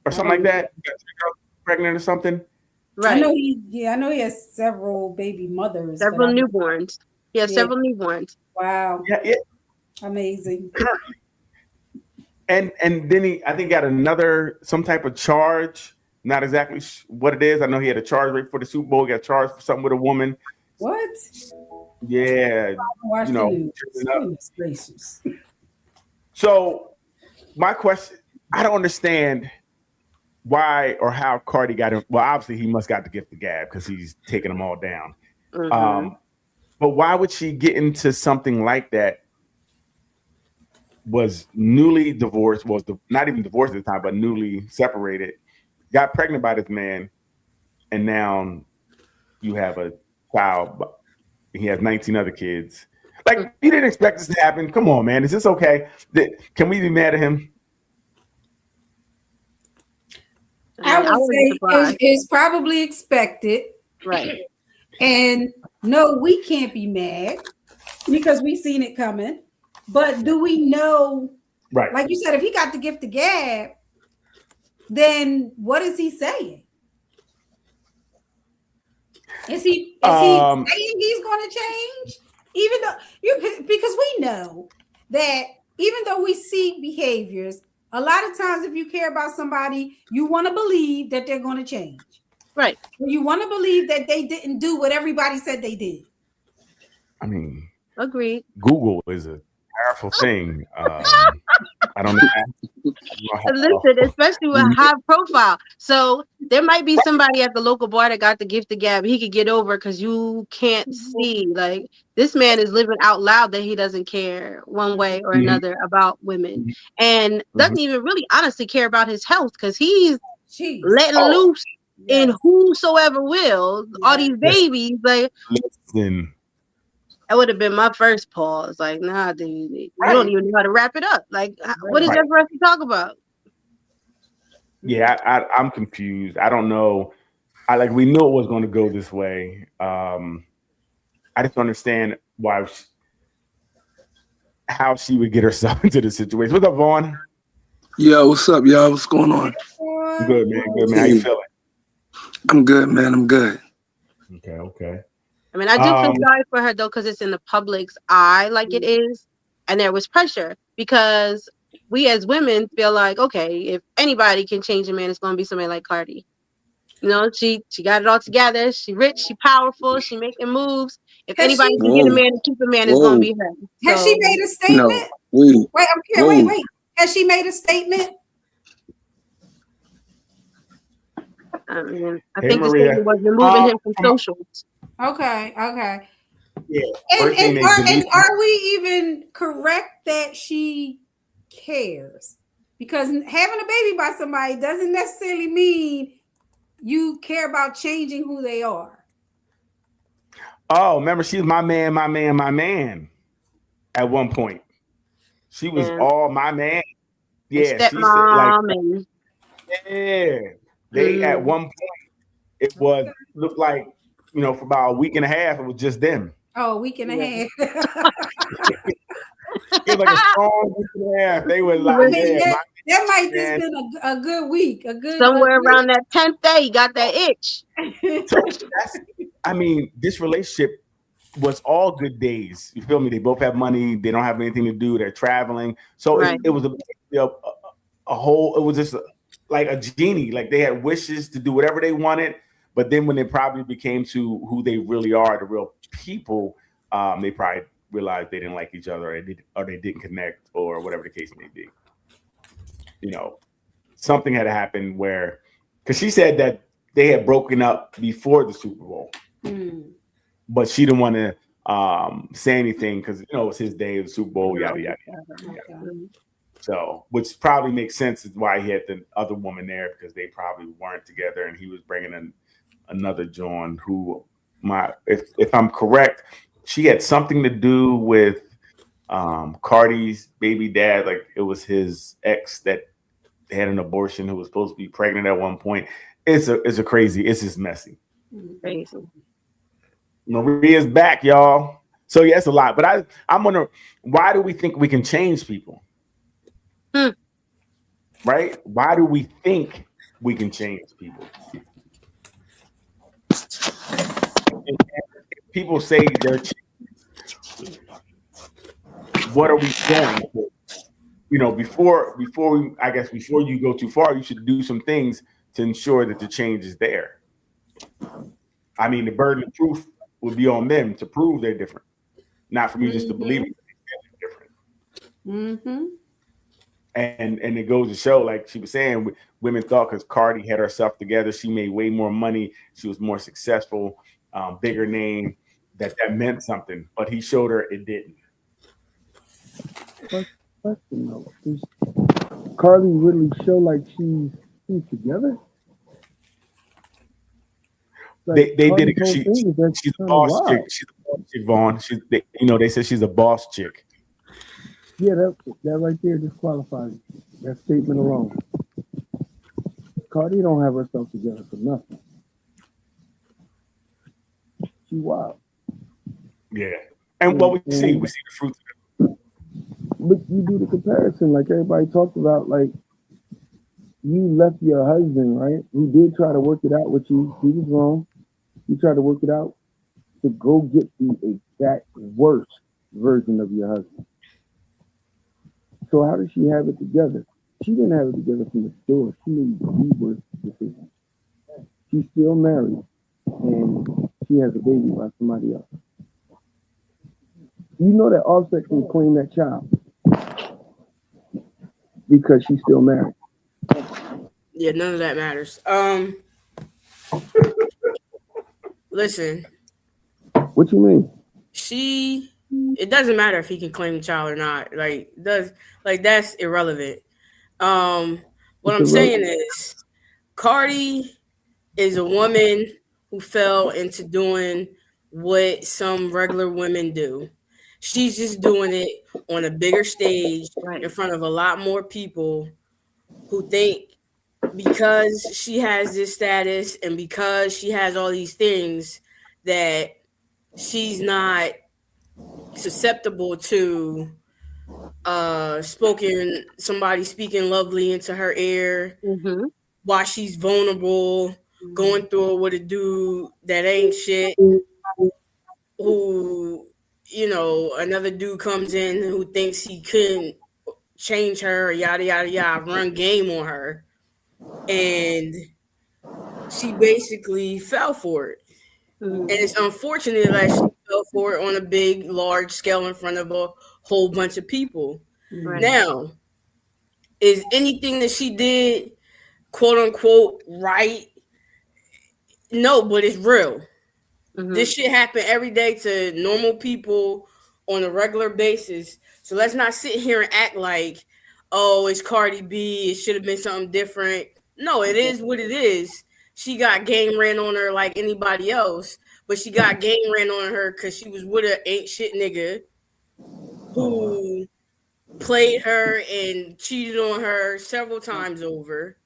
Or something like that? Got 3 girls pregnant or something? Right. I know he has several baby mothers. Several newborns. Yeah, several newborns. Wow. Yeah. Amazing. And then I think got some type of charge. Not exactly what it is. I know he had a charge right for the Super Bowl. He got charged for something with a woman. What? Yeah. Goodness gracious. So my question, I don't understand why or how Cardi got him. Well, obviously he must got the gift of gab because he's taking them all down. Mm-hmm. But why would she get into something like that? Was newly divorced, not even divorced at the time, but newly separated, got pregnant by this man, and now you have a child. He has 19 other kids. Like, you didn't expect this to happen. Come on, man. Is this okay? Can we be mad at him? I would say it's probably expected. Right. And no, we can't be mad because we've seen it coming. But do we know, right? Like you said, if he got the gift of gab, then what is he saying? Is he saying he's going to change? Even though because we know that even though we see behaviors, a lot of times if you care about somebody, you want to believe that they're going to change. Right. You want to believe that they didn't do what everybody said they did. I mean, agreed. Google is a powerful thing. I don't know. Listen, especially with high profile. So there might be somebody at the local bar that got the gift of gab. He could get over because you can't see. Like, this man is living out loud that he doesn't care one way or another about women, and doesn't even really honestly care about his health because he's letting loose in whosoever will. All these babies, like. Listen. That would have been my first pause. Like, nah, dude, you don't even know how to wrap it up. Like, what is there for us to talk about? Yeah, I'm confused. I don't know. We knew it was going to go this way. I just don't understand how she would get herself into the situation. What's up, Vaughn? Yo, what's up, y'all? What's going on? Good, man. Good, man. How you feeling? I'm good, man. I'm good. Okay. I mean, I do feel sorry for her, though, because it's in the public's eye like it is. And there was pressure because we as women feel like, okay, if anybody can change a man, it's going to be somebody like Cardi. You know, she got it all together. She rich, she powerful, she making moves. If anybody can get a man and keep a man, it's going to be her. Has she made a statement? No. Wait. Has she made a statement I mean, I Hey, think the Maria. statement was removing him from socials. Okay. Yeah. First thing they And delete. are we even correct that she cares? Because having a baby by somebody doesn't necessarily mean you care about changing who they are. Oh, remember, she's my man. At one point, she was all my man. Yeah, she said like, Stepmom and yeah. They at one point it looked like, for about a week and a half it was just them. Oh, a week and a half. It was like a strong week and a half. They were like, that might just been a good week, somewhere around that 10th day, you got that itch. So this relationship was all good days. You feel me? They both have money. They don't have anything to do. They're traveling. So Right. it was a whole. It was just like a genie. Like they had wishes to do whatever they wanted. But then when they probably became to who they really are, the real people, they probably realized they didn't like each other, or they didn't connect, or whatever the case may be. Something had happened because she said that they had broken up before the Super Bowl, but she didn't want to say anything because it was his day of the Super Bowl, yada yada yada. So, which probably makes sense is why he had the other woman there, because they probably weren't together, and he was bringing in another John who, if I'm correct, she had something to do with Cardi's baby dad. Like it was his ex that had an abortion, who was supposed to be pregnant at one point. It's just messy. Crazy. Maria's back, y'all. So yeah, it's a lot. But I'm wondering, why do we think we can change people? Right? Why do we think we can change people? And people say they're changing. What are we going for? Before you go too far, you should do some things to ensure that the change is there. The burden of proof would be on them to prove they're different, not for me just to believe they're different. Mm-hmm. And it goes to show, like she was saying, women thought because Cardi had herself together, she made way more money, she was more successful, bigger name, that meant something. But he showed her it didn't. Question though, does Cardi really show like she's together? Like, they did it because she's a boss chick. She's a boss chick, Vaughn. They said she's a boss chick. Yeah, that right there disqualifies that statement alone. Cardi don't have herself together for nothing. She wild. Yeah, and what we see the fruits of it. But you do the comparison, like everybody talked about, like you left your husband, right? Who did try to work it out with you. He was wrong. You tried to work it out to go get the exact worst version of your husband. So how does she have it together? She didn't have it together from the store. She made the worst decision. She's still married, and she has a baby by somebody else. You know that Offset can claim that child because she's still married. Yeah, none of that matters. Listen. What you mean? It doesn't matter if he can claim the child or not. That's irrelevant. What I'm saying is, Cardi is a woman who fell into doing what some regular women do. She's just doing it on a bigger stage in front of a lot more people who think because she has this status and because she has all these things that she's not susceptible to somebody speaking lovely into her ear while she's vulnerable, going through it with a dude that ain't shit, who, another dude comes in who thinks he couldn't change her, yada, yada, yada, run game on her. And she basically fell for it. And it's unfortunate that she fell for it on a big, large scale in front of a whole bunch of people. Right. Now, is anything that she did, quote unquote, right? No, but it's real. Mhm. This shit happen every day to normal people on a regular basis. So let's not sit here and act like, oh, it's Cardi B. It should have been something different. No, it is what it is. She got game ran on her like anybody else, but she got game ran on her because she was with an ain't shit nigga who played her and cheated on her several times over.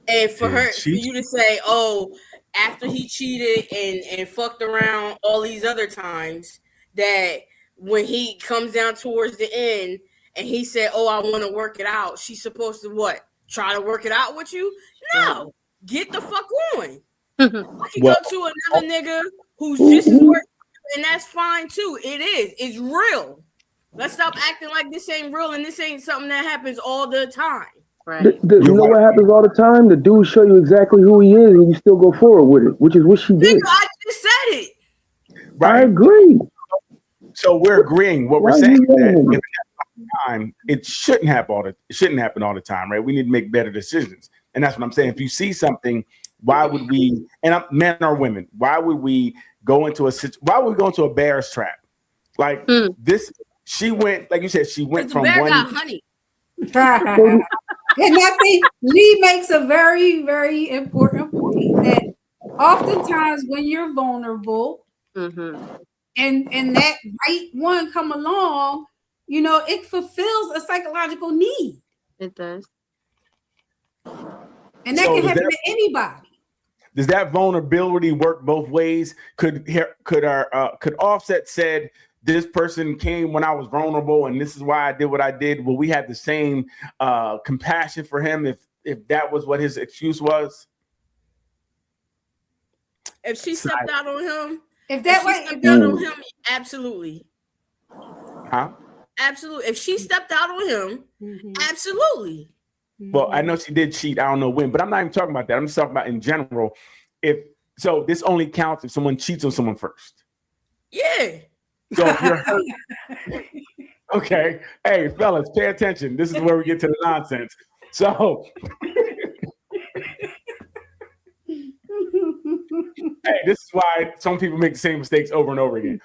And for you to say, oh, after he cheated and fucked around all these other times, that when he comes down towards the end and he said, oh, I want to work it out, she's supposed to what? Try to work it out with you? No. Get the fuck on. I can go to another nigga who's just as worth, and that's fine too. It is. It's real. Let's stop acting like this ain't real and this ain't something that happens all the time. Right. You know what happens all the time? The dude show you exactly who he is, and you still go forward with it, which is what she did. Nigga, I just said it. I agree. So we're agreeing. What we're saying is that if it happens all the time, it shouldn't happen all the time, right? We need to make better decisions, and that's what I'm saying. If you see something, why would we? And men or women, why would we go into a bear's trap? Like this, she went, like you said, she went from bear one. got honey. And I think Lee makes a very, very important point that oftentimes when you're vulnerable and that right one come along, you know, it fulfills a psychological need. It does. And that can happen to anybody. Does that vulnerability work both ways? Could Offset said, this person came when I was vulnerable, and this is why I did what I did. Will we have the same compassion for him if that was what his excuse was? If she stepped out on him, absolutely. Huh? Absolutely. If she stepped out on him, absolutely. Well, I know she did cheat. I don't know when, but I'm not even talking about that. I'm just talking about in general. So this only counts if someone cheats on someone first. Yeah. So if you're hurt, okay. Hey, fellas, pay attention. This is where we get to the nonsense. So, hey, this is why some people make the same mistakes over and over again.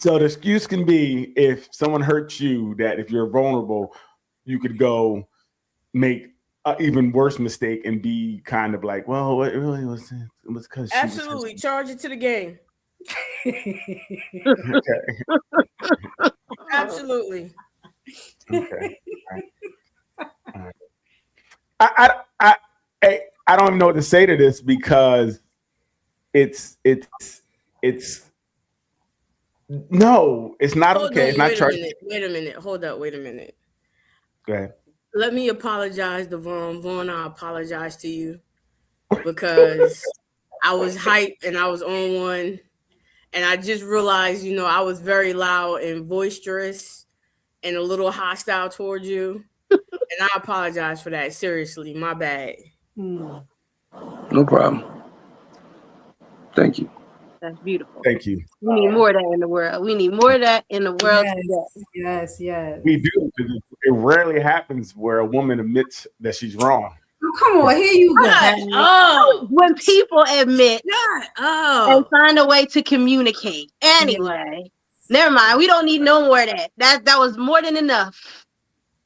So the excuse can be if someone hurts you, that if you're vulnerable, you could go make an even worse mistake and be kind of like, well, what really was it? It was because absolutely charge it to the game. Okay. Absolutely. Okay. All right. I don't even know what to say to this because it's no, it's not okay. It's not charged. Wait a minute. Hold up. Wait a minute. Go ahead. Let me apologize to Vaughn. Vaughn, I apologize to you because I was hyped and I was on one. And I just realized, you know, I was very loud and boisterous and a little hostile towards you. And I apologize for that. Seriously, my bad. No problem. Thank you. That's beautiful. Thank you. We need more of that in the world. We need more of that in the world. Yes. We do. It rarely happens where a woman admits that she's wrong. Oh, come on, here you go. Oh, when people admit and find a way to communicate. Anyway, never mind. We don't need no more of that. That was more than enough.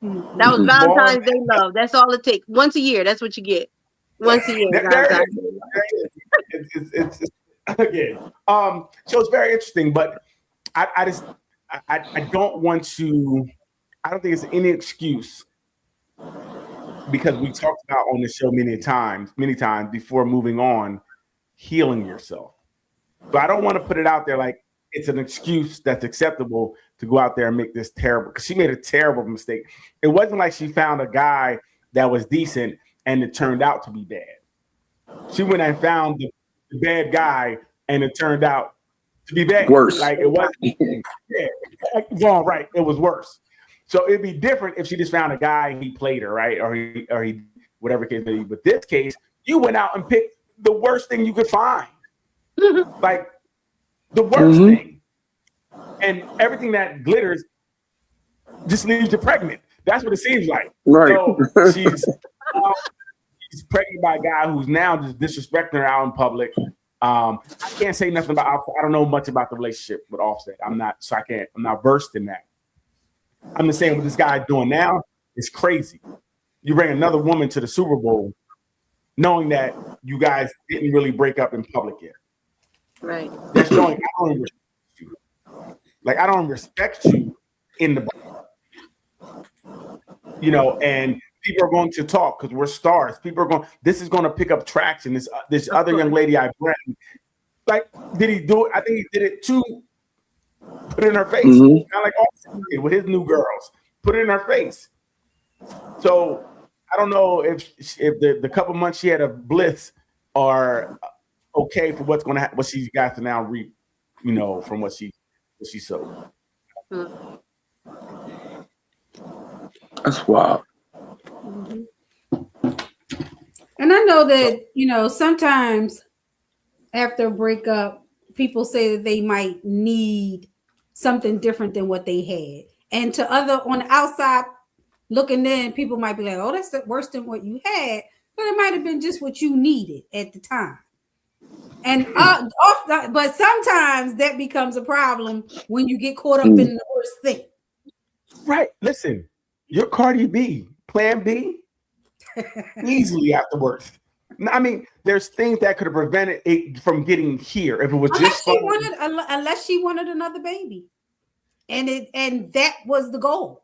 That was Valentine's Day love. That's all it takes. Once a year. That's what you get. Once a year. It's again. So it's very interesting, but I don't want to. I don't think it's any excuse. Because we talked about on the show many times before moving on, healing yourself. So I don't want to put it out there like it's an excuse that's acceptable to go out there and make this terrible, because she made a terrible mistake. It wasn't like she found a guy that was decent and it turned out to be bad. She went and found the bad guy and it turned out to be bad. Worse. Like it wasn't. Wrong, right. It was worse. So it'd be different if she just found a guy and he played her, right? Or he whatever case may be. But this case, you went out and picked the worst thing you could find. Like the worst thing. And everything that glitters just leaves you pregnant. That's what it seems like. Right. So she's she's pregnant by a guy who's now just disrespecting her out in public. I can't say nothing about Offset. I don't know much about the relationship with Offset. I'm not versed in that. I'm just saying what this guy doing now is crazy. You bring another woman to the Super Bowl knowing that you guys didn't really break up in public yet. Right. That's showing I don't respect you. Like, I don't respect you in the, you know, and people are going to talk because we're stars. People are going, this is going to pick up traction. This other young lady I bred, like, did he do it? I think he did it too. Put it in her face. Kind of like Offset did with his new girls. Put it in her face. So I don't know if the couple months she had of bliss are okay for what's going to what she's got to now reap, you know, from what she sowed. That's wild. And I know that, you know, sometimes after a breakup, people say that they might need something different than what they had. And to other on the outside looking in, people might be like, oh, that's worse than what you had. But it might have been just what you needed at the time. And but sometimes that becomes a problem when you get caught up in the worst thing. Right. Listen, you're Cardi B. Plan B? Easily afterwards. I mean, there's things that could have prevented it from getting here if it was unless she wanted another baby. And that was the goal.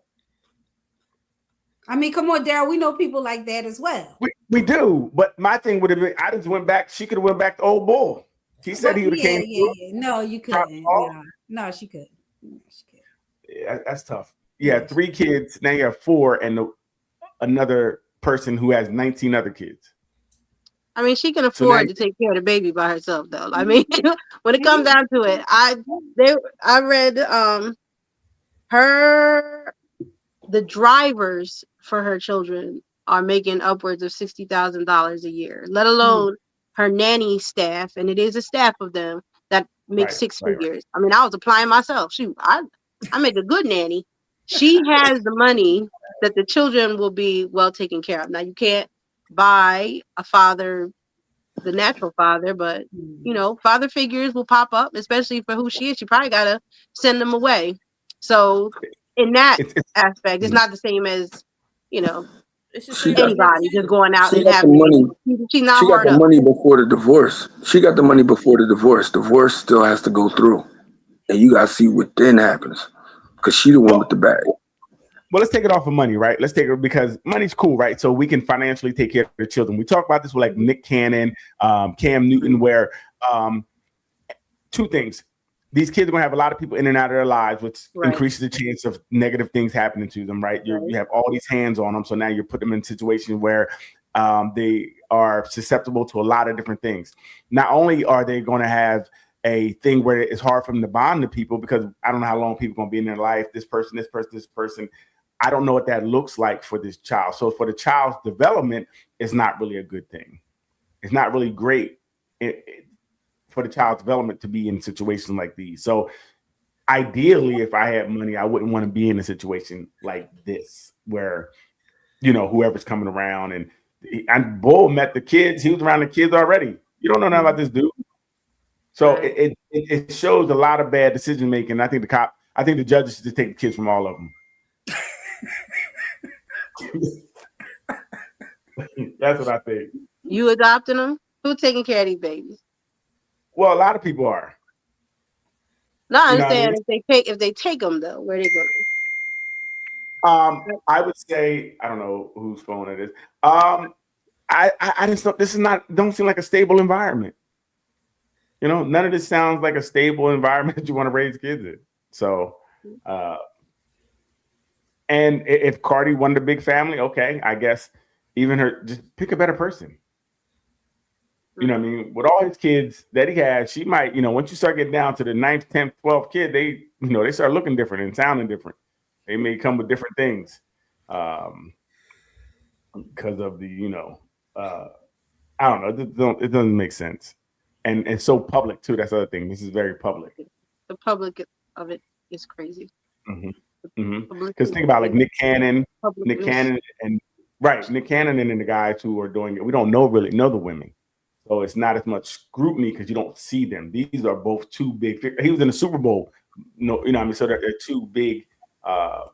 I mean, come on, Daryl. We know people like that as well. We do, but my thing would have been, I just went back. She could have went back to old bull. He said he would have came. Yeah. No, you couldn't. No, she couldn't. Yeah, that's tough. Yeah, 3 kids. Now you have 4, and another person who has 19 other kids. I mean, she can afford to take care of the baby by herself, though. I mean, when it comes down to it, I read the drivers for her children are making upwards of $60,000 a year, let alone her nanny staff, and it is a staff of them that makes 6 figures. I mean, I was applying myself. Shoot, I make a good nanny. She has the money that the children will be well taken care of. Now, you can't buy a father, the natural father, but you know, father figures will pop up, especially for who she is. She probably gotta send them away. So in that aspect, it's not the same as, you know, anybody just going out and having money. She's not hard up. Money before the divorce. She got the money before the divorce. Divorce still has to go through, and you gotta see what then happens, because she the one with the bag. Well, let's take it off of money, right? Let's take it because money's cool, right? So we can financially take care of the children. We talk about this with like Nick Cannon, Cam Newton, where 2 things. These kids are going to have a lot of people in and out of their lives, which increases the chance of negative things happening to them, right? You have all these hands on them. So now you're putting them in situations where they are susceptible to a lot of different things. Not only are they going to have a thing where it's hard for them to bond to people, because I don't know how long people are going to be in their life, this person. I don't know what that looks like for this child. So for the child's development, it's not really a good thing. It's not really great for the child's development to be in situations like these. So ideally, if I had money, I wouldn't want to be in a situation like this where, you know, whoever's coming around and Bull met the kids. He was around the kids already. You don't know nothing about this dude. So it shows a lot of bad decision making. I think the judges should just take the kids from all of them. That's what I think. You adopting them? Who's taking care of these babies? Well, a lot of people are. No, I understand if they take them though, where they going? I would say, I don't know whose phone it is. I just don't seem like a stable environment. You know, none of this sounds like a stable environment that you want to raise kids in. So, and if Cardi wanted a big family, okay, I guess even her, just pick a better person. You know what I mean? With all his kids that he has, she might, you know, once you start getting down to the 9th, 10th, 12th kid, they start looking different and sounding different. They may come with different things because of the, you know, I don't know. It doesn't make sense. And it's so public too. That's the other thing. This is very public. The public of it is crazy. Because think about like Nick Cannon and Right, Nick Cannon and then the guys who are doing it, we don't really know the women, so it's not as much scrutiny because you don't see them. These are both two big. He was in the Super Bowl, you know what I mean. So they're two big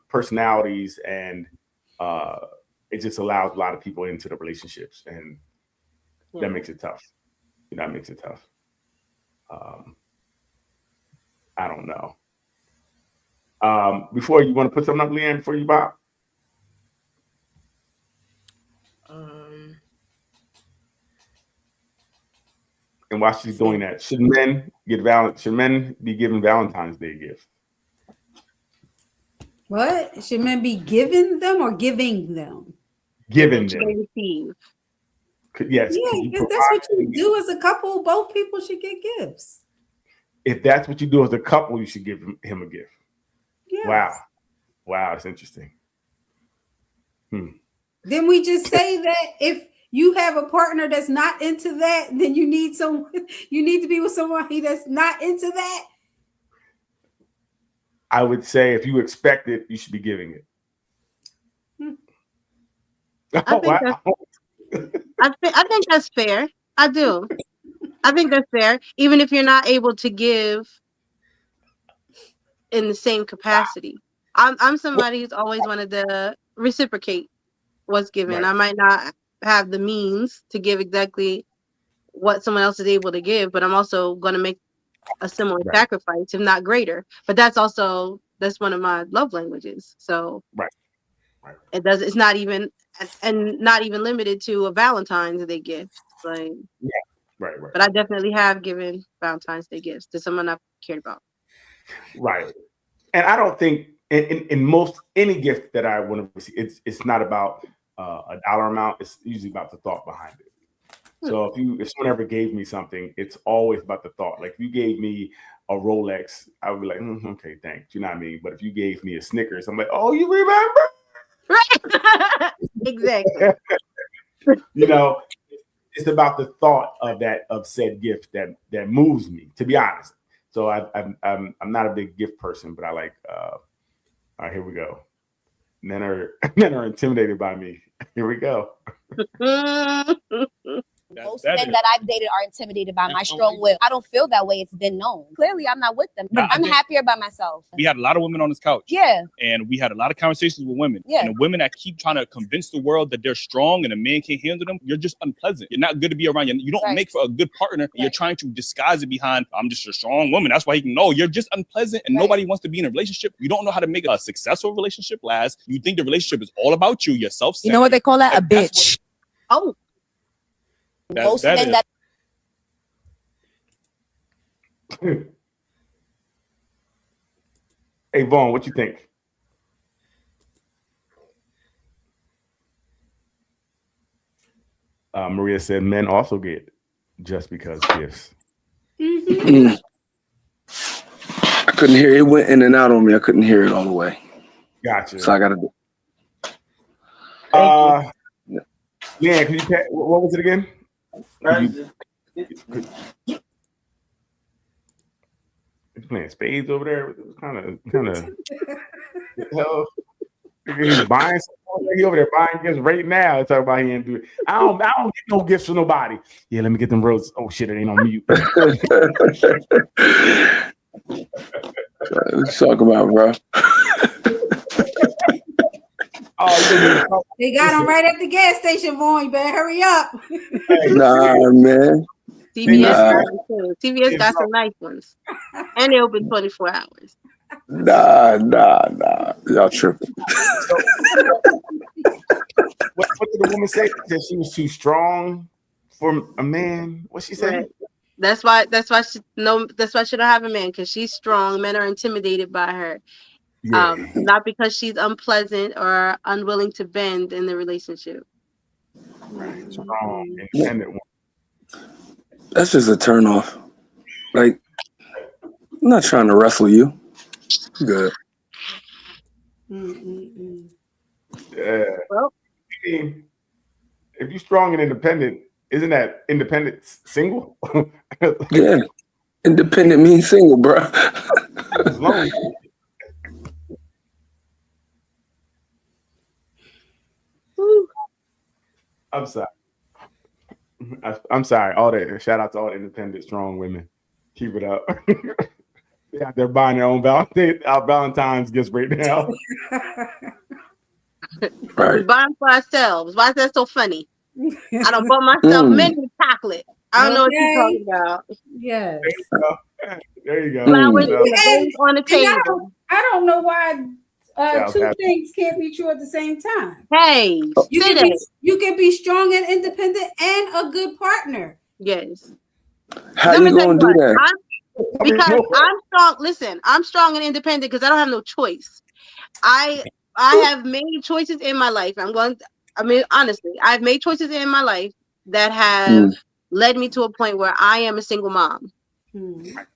personalities, and it just allows a lot of people into the relationships, and that makes it tough. That makes it tough. I don't know. Before you want to put something up, Leanne, before you, Bob? And while she's doing that, should men be given Valentine's Day gifts? What? Should men be giving them or giving them? Giving them. Receive. Yes. Yeah, because that's what you do as a couple. Both people should get gifts. If that's what you do as a couple, you should give him a gift. Yes. Wow, that's interesting. Then we just say that if you have a partner that's not into that, then you need to be with somebody that's not into that. I would say if you expect it, you should be giving it. I think that's fair. I do. I think that's fair. Even if you're not able to give in the same capacity. I'm somebody who's always wanted to reciprocate what's given. Right. I might not have the means to give exactly what someone else is able to give, but I'm also going to make a similar sacrifice, if not greater. But that's one of my love languages. So it's not even limited to a Valentine's Day gift. Like Right. But I definitely have given Valentine's Day gifts to someone I've cared about. Right. And I don't think in most any gift that I want to receive, it's not about a dollar amount. It's usually about the thought behind it. So if someone ever gave me something, it's always about the thought. Like if you gave me a Rolex, I would be like, okay, thanks. You know what I mean? But if you gave me a Snickers, I'm like, oh, you remember? Right. Exactly. You know, it's about the thought of said gift that moves me, to be honest. So I'm not a big gift person, but I like. All right, here we go. Men are intimidated by me. Here we go. Most men that I've dated are intimidated by my strong will. I don't feel that way. It's been known. Clearly, I'm not with them. I'm happier by myself. We had a lot of women on this couch. Yeah. And we had a lot of conversations with women. Yeah. And the women that keep trying to convince the world that they're strong and a man can't handle them, you're just unpleasant. You're not good to be around. You don't make for a good partner. You're trying to disguise it behind, I'm just a strong woman. That's why he can know. You're just unpleasant and nobody wants to be in a relationship. You don't know how to make a successful relationship last. You think the relationship is all about you, yourself. You know what they call that? A bitch. Oh. Most men that Hey Vaughn, what you think? Maria said men also get just because gifts. I couldn't hear it. Went in and out on me. I couldn't hear it all the way. Gotcha. So I got to do. Yeah, can you what was it again? You playing spades over there? It was kind of hell. He's buying something. He over there buying gifts right now. Talking about he didn't do it. I don't get no gifts for nobody. Yeah, let me get them roses. Oh shit, it ain't on mute. Let's talk about, bro. They got them right at the gas station, Vaughn. You better hurry up. Nah, man. CVS got some nice ones. And they open 24 hours. Nah. Y'all tripping. What did the woman say? That she was too strong for a man? What she said? Right. That's why she don't have a man, because she's strong. Men are intimidated by her. Yeah. Not because she's unpleasant or unwilling to bend in the relationship. Right. Strong, independent woman. That's just a turn off. Like, I'm not trying to wrestle you. Good. Yeah. Well, if you're strong and independent, isn't that independent single? Yeah. Independent means single, bro. As long as I'm sorry. I'm sorry. All that. Shout out to all the independent, strong women. Keep it up. Yeah, they're buying their own Valentine's gifts right now. We buy them for ourselves. Why is that so funny? I done bought myself many chocolate. I don't know what you're talking about. Yes. There you go. Flowers So, and a vase on the table. I don't know why two happy. things can't be true at the same time. Hey, You can be strong and independent and a good partner. Yes. How Let me you tell gonna do what, that? Because I'm strong. Listen, I'm strong and independent because I don't have no choice. I have made choices in my life. Honestly, I've made choices in my life that have led me to a point where I am a single mom.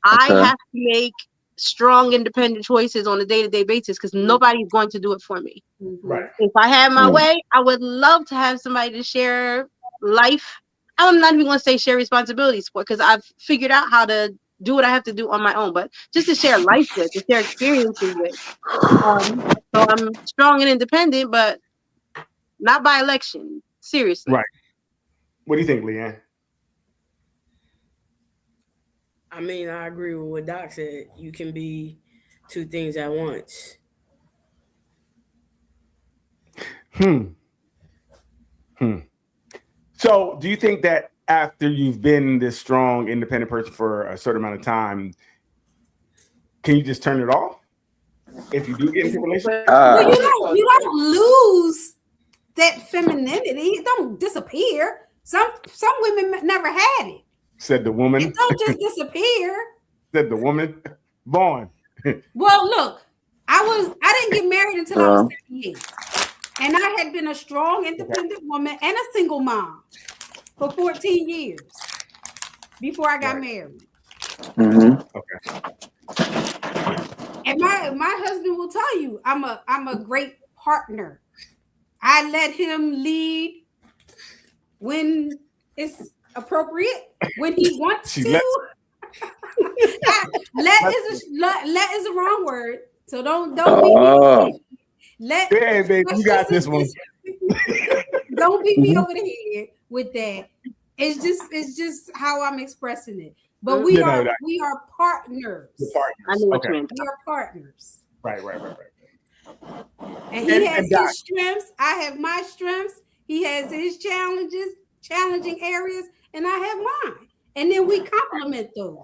I have to make strong, independent choices on a day-to-day basis because nobody's going to do it for me. Right. If I had my way, I would love to have somebody to share life. I'm not even going to say share responsibilities for, because I've figured out how to do what I have to do on my own, but just to share life with, to share experiences with. So I'm strong and independent, but not by election. Seriously. Right. What do you think, Leanne? I mean, I agree with what Doc said. You can be two things at once. So, do you think that after you've been this strong, independent person for a certain amount of time, can you just turn it off if you do get into a relationship? Well, you don't lose that femininity. It don't disappear. Some women never had it. Said the woman. It don't just disappear. Said the woman. Vaughn. Well, look, I didn't get married until I was 38. And I had been a strong, independent woman and a single mom for 14 years before I got married. Okay. And my husband will tell you, I'm a great partner. I let him lead when it's appropriate, when he wants to. Let is a wrong word, so don't beat me. Hey, baby, you got this one. Don't beat me over the head with that. It's just how I'm expressing it. But we are partners. Okay. We are partners. Right. And he has his strengths. I have my strengths. He has his challenging areas, and I have mine. And then we complement those.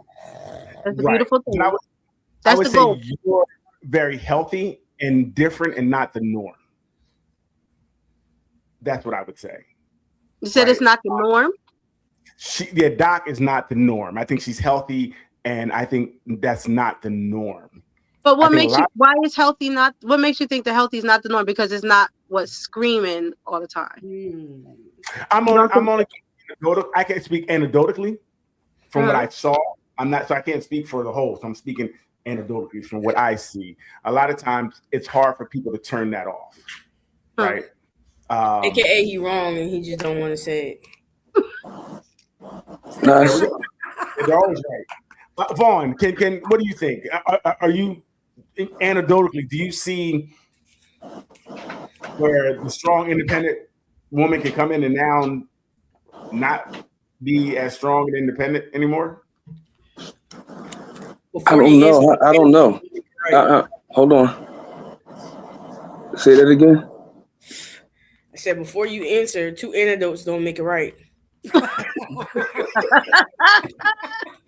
That's a beautiful thing. I would say you're very healthy and different and not the norm. That's what I would say. You said it's not the norm? Doc is not the norm. I think she's healthy, and I think that's not the norm. But what makes you, why is healthy not, what makes you think the healthy is not the norm? Because it's not what's screaming all the time. I can speak anecdotally from what I saw. I can't speak for the whole. So I'm speaking anecdotally from what I see. A lot of times it's hard for people to turn that off. Right. AKA he wrong and he just don't want to say it. They're always right. Vaughn, can what do you think? Are you anecdotally, do you see where the strong, independent woman can come in and now not be as strong and independent anymore? I don't know. Hold on. Say that again. I said before you answer, two anecdotes don't make it right.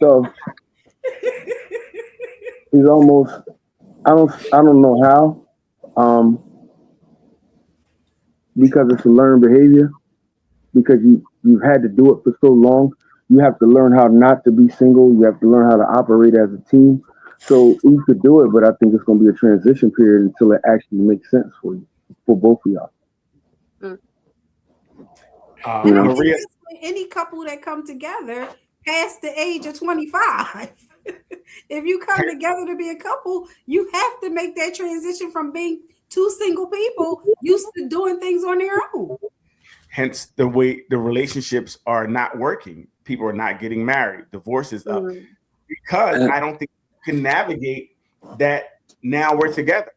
So he's almost. I don't know how. Because it's a learned behavior. Because you've had to do it for so long. You have to learn how not to be single. You have to learn how to operate as a team. So you could do it, but I think it's going to be a transition period until it actually makes sense for you, for both of y'all. Maria, any couple that come together past the age of 25, if you come together to be a couple, you have to make that transition from being two single people used to doing things on their own. Hence the way the relationships are not working. People are not getting married. Divorce is up because I don't think you can navigate that. Now we're together.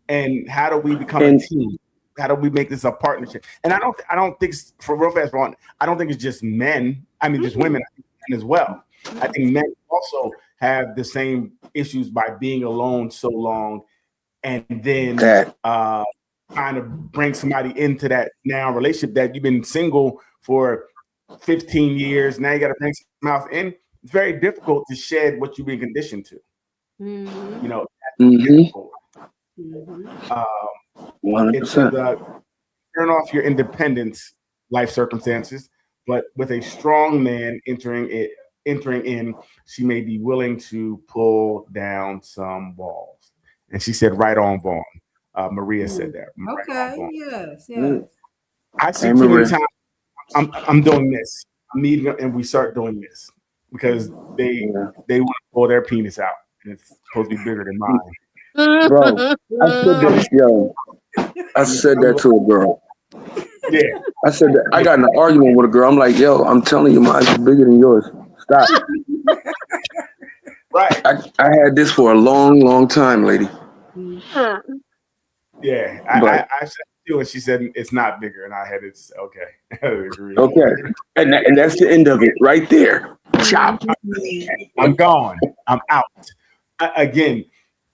And how do we become a team? How do we make this a partnership? And I don't think for real fast Ron, I don't think it's just men. I mean, just women as well. I think men also have the same issues by being alone so long, and then trying to bring somebody into that now relationship that you've been single for 15 years. Now you got to bring someone else in. It's very difficult to shed what you've been conditioned to. Mhm. You know, that's difficult. It's 100%. turn off your independence life circumstances, but with a strong man entering in, she may be willing to pull down some walls. And she said, right on, Vaughn. Maria said that. Okay. Right on, Yes. I see too many times I'm doing this. I'm meeting up and we start doing this because they want to pull their penis out and it's supposed to be bigger than mine. Bro, I said that to a girl. Yeah. I said that I got in an argument with a girl. I'm like, yo, I'm telling you, mine's bigger than yours. Stop. Right. I had this for a long, long time, lady. Yeah. I said it too, and she said it's not bigger, and I had it. Okay. Okay. And that's the end of it right there. Chop. I'm gone. I'm out. Again,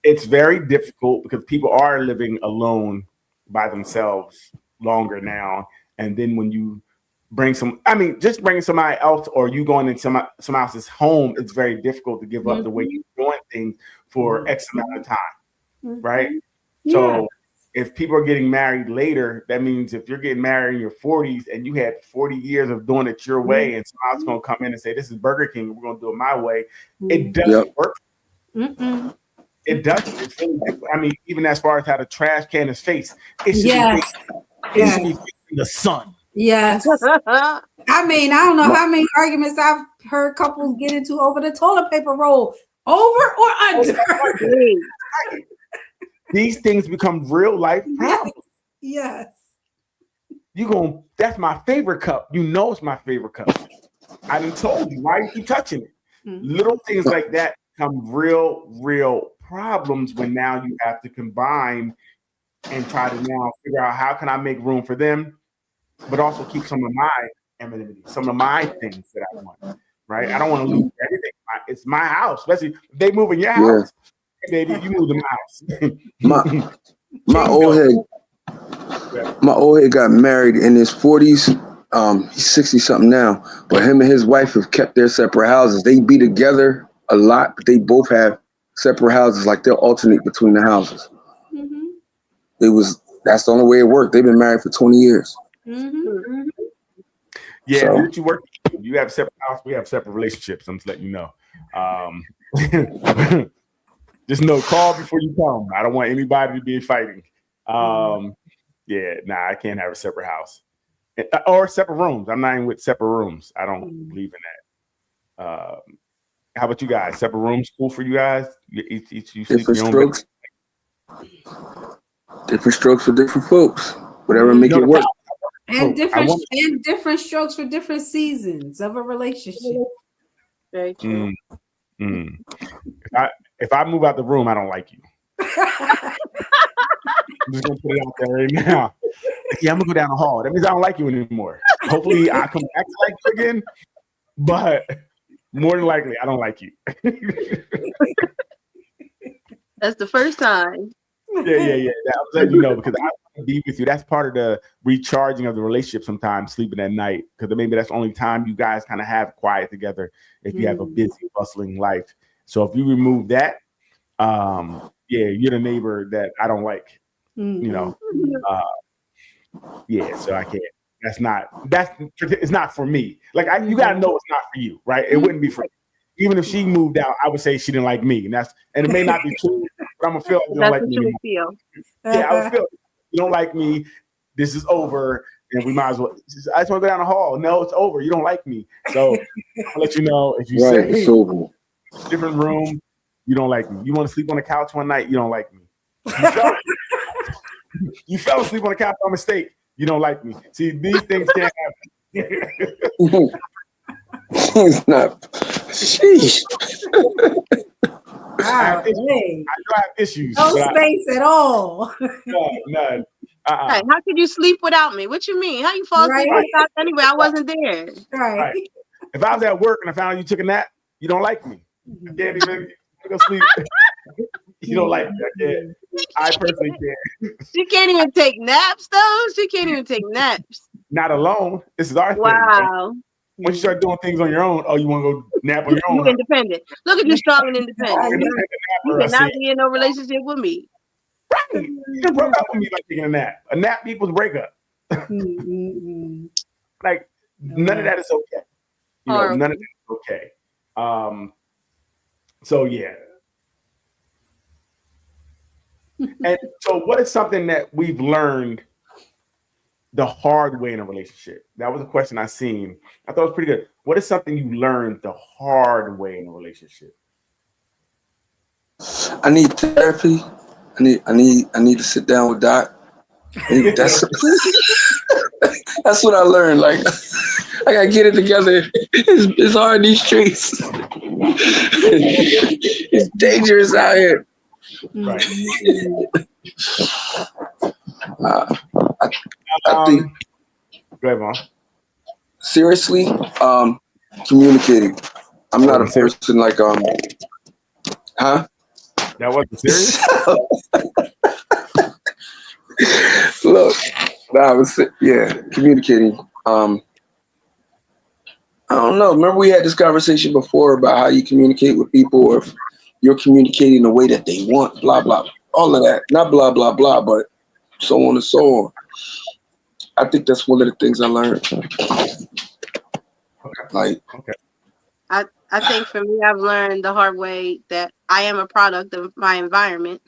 it's very difficult because people are living alone by themselves longer now. And then when you bring just bringing somebody else or you going into someone else's home, it's very difficult to give up the way you're doing things for X amount of time. Right? Yeah. So if people are getting married later, that means if you're getting married in your 40s and you had 40 years of doing it your way and someone else going to come in and say, this is Burger King, we're going to do it my way, it doesn't work. It doesn't. It's really different. I mean, even as far as how the trash can is faced, it should be facing the sun. Yes. I mean, I don't know how many arguments I've heard couples get into over the toilet paper roll. Over or under? These things become real life problems. Yes. That's my favorite cup. You know it's my favorite cup. I done told you, why you keep touching it? Little things like that become real problems when now you have to combine and try to now figure out how can I make room for them, but also keep some of my anonymity, some of my things that I want, right? I don't want to lose everything. It's my house, especially if they move in your house. Hey, baby, you move to my house. my old head got married in his 40s. He's 60 something now, but him and his wife have kept their separate houses. They be together a lot, but they both have separate houses, like they'll alternate between the houses. That's the only way it worked. They've been married for 20 years. Yeah, so, you work. You have a separate house. We have separate relationships. I'm just letting you know. Just know, call before you come. I don't want anybody to be fighting. Yeah, I can't have a separate house or separate rooms. I'm not even with separate rooms. I don't believe in that. How about you guys? Separate rooms, cool for you guys? You different strokes. Different strokes for different folks. Whatever make it work. And different strokes for different seasons of a relationship. Very true. If I move out the room, I don't like you. I'm just gonna put it out there right now. Yeah, I'm gonna go down the hall. That means I don't like you anymore. Hopefully, I come back to like you again, but more than likely, I don't like you. That's the first time. Yeah. I'm letting you know because I want to be with you. That's part of the recharging of the relationship. Sometimes sleeping at night because maybe that's the only time you guys kind of have quiet together. If you have a busy, bustling life. So if you remove that, you're the neighbor that I don't like. You know, so I can't. It's not for me. Like you gotta know it's not for you, right? It wouldn't be for you. Even if she moved out, I would say she didn't like me, and it may not be true, but I'm gonna feel like you don't like me anymore. Yeah, I would feel you don't like me. This is over, and we might as well. I just want to go down the hall. No, it's over. You don't like me, so I'll let you know if you say it's over. Different room. You don't like me. You want to sleep on the couch one night. You don't like me. You fell asleep on the couch by mistake. You don't like me. See, these things can't happen. It's not. Sheesh. I have issues. No space at all. None. Right. How could you sleep without me? What you mean? How you fall asleep without anyway? I wasn't there. Right. If I was at work and I found out you took a nap, you don't like me. I can't even go sleep. You don't like me. I personally can't. She can't even take naps, though. She can't even take naps. Not alone. This is our thing. Wow. Right? Once you start doing things on your own, you want to go nap on your own. You're independent. Look at you, strong and independent. You cannot be in no relationship with me. Right. You broke up with me by taking a nap. A nap equals breakup. Like, none of that is okay. You know, none of that is okay. So, yeah. And so what is something that we've learned the hard way in a relationship? That was a question I seen. I thought it was pretty good. What is something you learned the hard way in a relationship? I need therapy. I need to sit down with Doc. That's what I learned. Like, I gotta get it together. It's hard in these streets. It's dangerous out here. Right. I think. Go ahead, Mom. Seriously, communicating. I'm not a person like huh? That wasn't serious. Look, I was communicating. I don't know. Remember we had this conversation before about how you communicate with people, or if you're communicating the way that they want, blah blah, all of that. Not blah blah blah, but so on and so on. I think that's one of the things I learned. I think for me, I've learned the hard way that I am a product of my environment.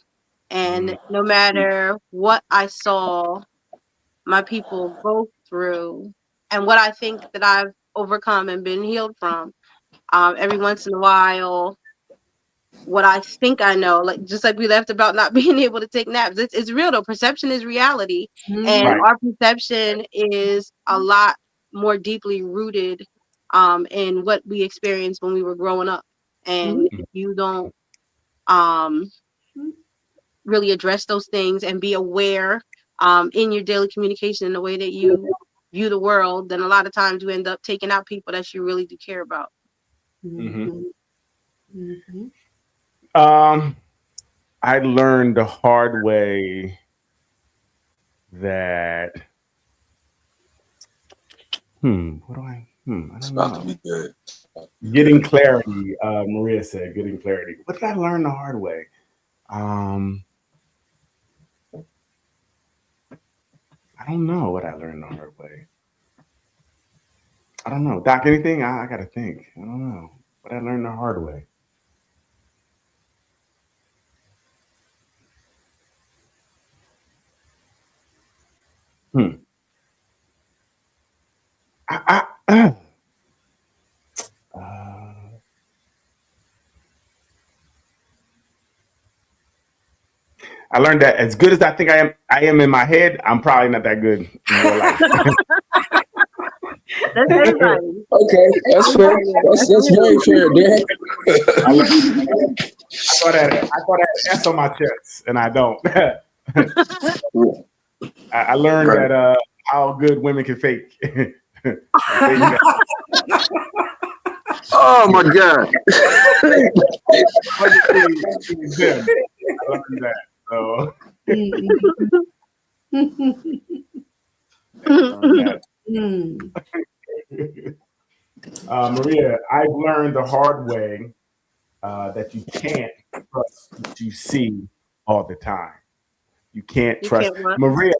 And no matter what I saw my people go through and what I think that I've overcome and been healed from, every once in a while, what I think I know, like just like we left about not being able to take naps, it's real though. Perception is reality. And our perception is a lot more deeply rooted in what we experienced when we were growing up. And if you don't really address those things and be aware in your daily communication in the way that you view the world, then a lot of times you end up taking out people that you really do care about. I learned the hard way that I don't know. Getting clarity. Maria said, getting clarity. What did I learn the hard way? I don't know what I learned the hard way. I don't know. Doc, anything? I gotta think. I don't know. What I learned the hard way. I learned that as good as I think I am in my head, I'm probably not that good in real life. That's everybody. Okay, that's fair. That's very fair, Dan. I thought I had S on my chest, and I don't. I learned that how good women can fake. Oh my God! I learned that. So. Maria, I've learned the hard way that you can't trust what you see all the time. You can't trust Maria.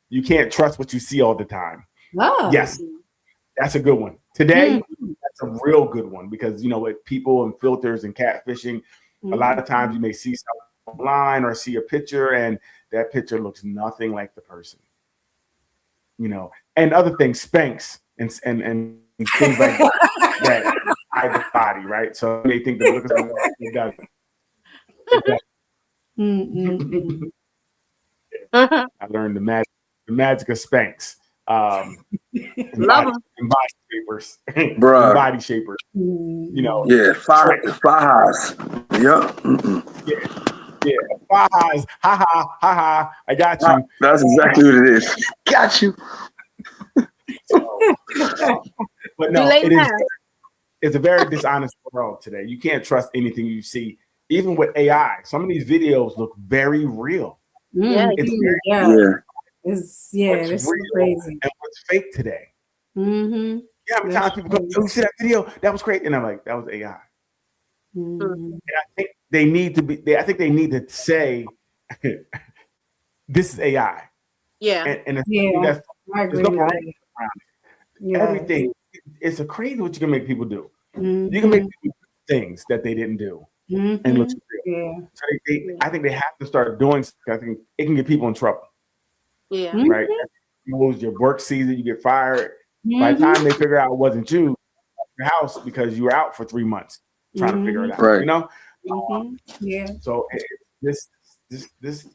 You can't trust what you see all the time. Oh. Yes, that's a good one. Today, that's a real good one because you know with people and filters and catfishing, a lot of times you may see something online or see a picture and that picture looks nothing like the person. You know, and other things, Spanx and things like that hide the body, right? So they think they look at something it doesn't. I learned the magic of Spanx. And body shapers. Bruh. Body shapers. You know. Yeah, fire highs. Yep. Yeah. Yeah, ha ha. I got you. That's exactly what it is. Got you. But no, it is. It's a very dishonest world today. You can't trust anything you see, even with AI. Some of these videos look very real. It's so crazy. And what's fake today? Mm-hmm. Yeah, how many times people go, "Oh, you see that video? That was great," and I'm like, "That was AI." Mm-hmm. And I think they need to be. I think they need to say, "This is AI." Yeah, and I agree with that. Yeah. Everything. It's a crazy what you can make people do. Mm-hmm. You can make people do things that they didn't do, and it looks real. Yeah. So I think they have to start doing. I think it can get people in trouble. Yeah. Right. You lose your work season. You get fired. By the time they figure out it wasn't you, your house because you were out for 3 months trying to figure it out. Right. You know. Yeah. So this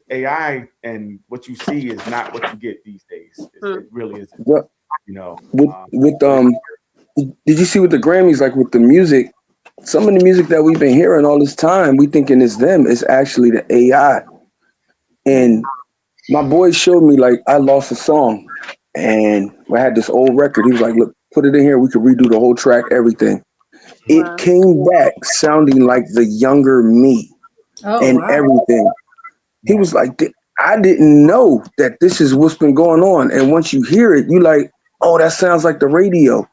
AI and what you see is not what you get these days. It really isn't. Yeah. You know. Did you see with the Grammys, like with the music? Some of the music that we've been hearing all this time, we thinking it's them. It's actually the AI. And my boy showed me, like, I lost a song, and I had this old record. He was like, "Look, put it in here. We could redo the whole track, everything." It came back sounding like the younger me everything. He was like, "I didn't know that this is what's been going on." And once you hear it, you like, "Oh, that sounds like the radio.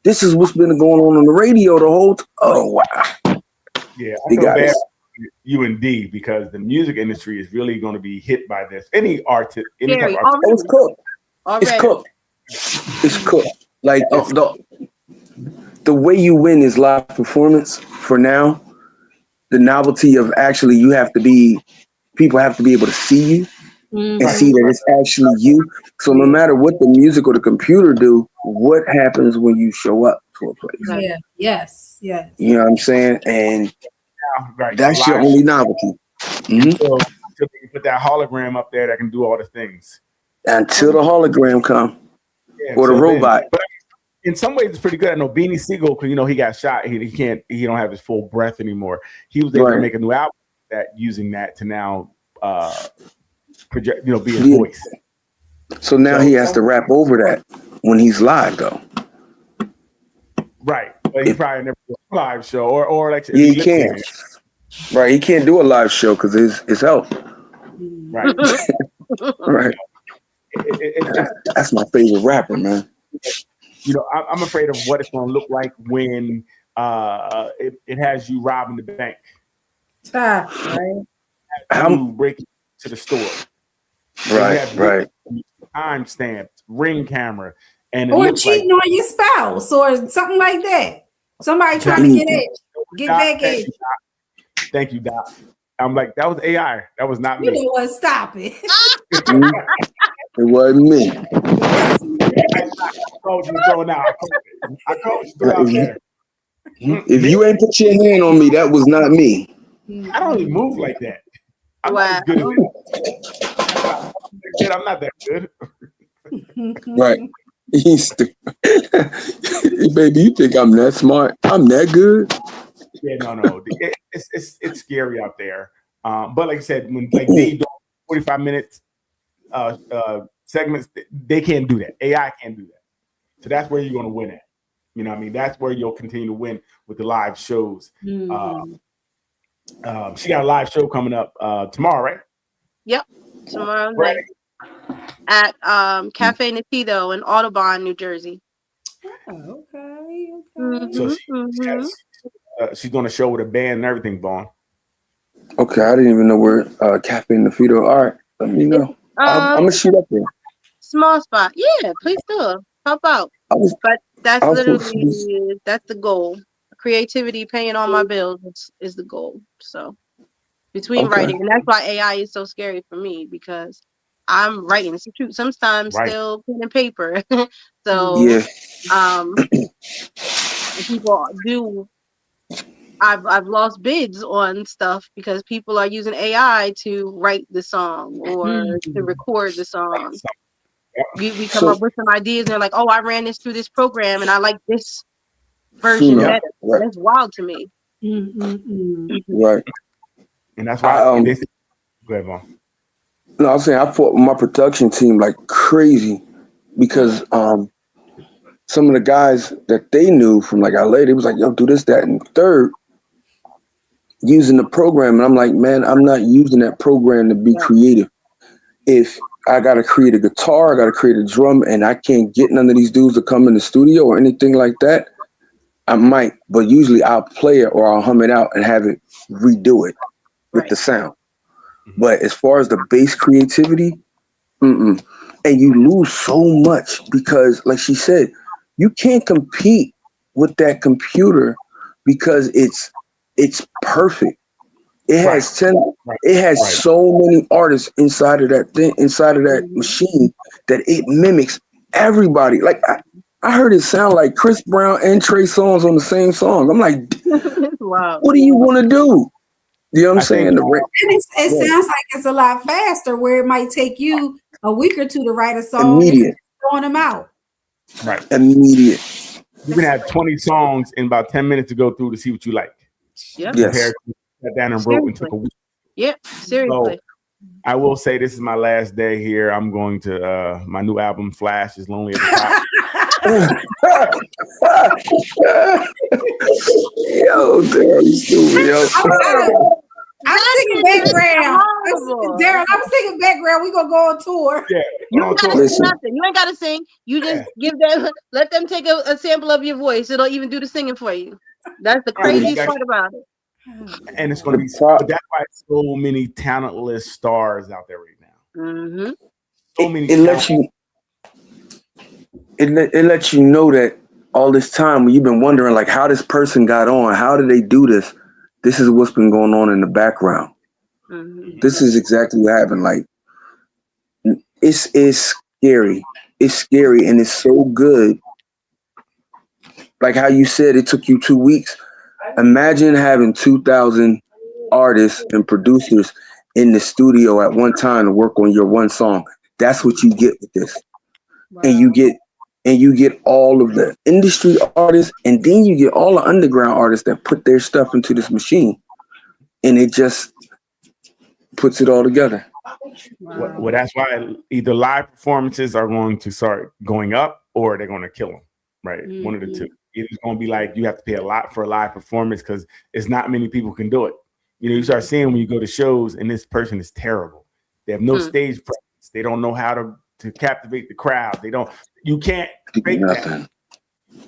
This is what's been going on the radio the whole time." Oh, wow. Yeah, I feel bad for UND because the music industry is really going to be hit by this. Any artist, any type of artist. It's cooked. It's cooked. It's cooked. Like the way you win is live performance for now. The novelty of actually people have to be able to see you and see that it's actually you. So no matter what the music or the computer do, what happens when you show up to a place? Yeah. Yes. Yes. You know what I'm saying? And that's your only novelty. Until they can put that hologram up there that can do all the things. Until the hologram come. Or the robot. But in some ways, it's pretty good. I know Beanie Siegel, because he got shot. He don't have his full breath anymore. He was able to make a new album using that to now project, be his voice. So now he has to rap over that when he's live, though. Right, but he probably never do a live show or like he can't. Right, he can't do a live show because his health. Right, right. That's my favorite rapper, man. I'm afraid of what it's going to look like when it has you robbing the bank. Right. How break to the store. Right. Time stamped, ring camera, or cheating on your spouse or something like that. Somebody trying to get back in. Thank you, Doc. I'm like, that was AI. That was not me. You know what? Stop it. It wasn't me. I told you to throw it out. I told you to throw it out there. If you ain't put your hand on me, that was not me. I don't even move like that. I'm not as good as that. I'm not that good. Right. Baby, you think I'm that smart? I'm that good? Yeah, no. It's scary out there. But like I said, when they do 45 minutes segments, they can't do that. AI can't do that. So that's where you're going to win at. You know what I mean? That's where you'll continue to win with the live shows. She got a live show coming up tomorrow, right? Yep, tomorrow night at Cafe Natido in Audubon, New Jersey. Oh, okay. So she's doing a show with a band and everything, Vaughn. Okay, I didn't even know where Cafe Natido. All right, let me know. I'm gonna shoot up there. Small spot, yeah. Please do pop out. But that's literally that's the goal. Creativity, paying all my bills is the goal. So between writing, and that's why AI is so scary for me because I'm writing. It's true. Sometimes still pen and paper. So people do. I've lost bids on stuff because people are using AI to write the song or to record the song. We come up with some ideas and they're like, "Oh, I ran this through this program and I like this version better." That's wild to me. Right. And that's why go ahead, Vaughn. No, I'm saying I fought with my production team like crazy because some of the guys that they knew from like LA, they was like, yo, do this, that, and third, using the program. And I'm like, man, I'm not using that program to be creative. If I got to create a guitar, I got to create a drum, and I can't get none of these dudes to come in the studio or anything like that, I might, but usually I'll play it or I'll hum it out and have it redo it with the sound. But as far as the bass creativity, and you lose so much because, like she said, you can't compete with that computer because it's perfect. It has so many artists inside of that thing, inside of that machine, that it mimics everybody. Like I heard it sound like Chris Brown and Trey Songz on the same song. I'm like, wow. What do you want to do? You know what I'm saying? And it sounds like it's a lot faster, where it might take you a week or two to write a song. Immediate. Throwing them out. Right. Immediate. You can have 20 songs in about 10 minutes to go through to see what you like. Yep. Yes. Sat down and wrote and took a week. Yep. Seriously. So, I will say this is my last day here. I'm going to my new album, Flash is Lonely at the Top. Yo, damn, you stupid, yo. I'm singing background. I'm singing background. We're gonna go on tour. Yeah, you ain't gotta sing nothing. You ain't gotta sing. You just give them, let them take a sample of your voice. It'll even do the singing for you. That's the craziest part about it. And it's going to be that's why so many talentless stars out there right now. Mm-hmm. So many. It lets you. It lets you know that all this time when you've been wondering like how this person got on, how did they do this? This is what's been going on in the background. Mm-hmm. This is exactly what happened. Like it's scary. It's scary and it's so good. Like how you said it took you 2 weeks. Imagine having 2,000 artists and producers in the studio at one time to work on your one song. That's what you get with this. Wow. And you get all of the industry artists, and then you get all the underground artists that put their stuff into this machine, and it just puts it all together. Wow. Well, that's why either live performances are going to start going up or they're going to kill them, right? Mm-hmm. One of the two. It's going to be like you have to pay a lot for a live performance because it's not many people can do it. You know, you start seeing when you go to shows and this person is terrible. They have no stage presence. They don't know how to captivate the crowd. You can't fake that,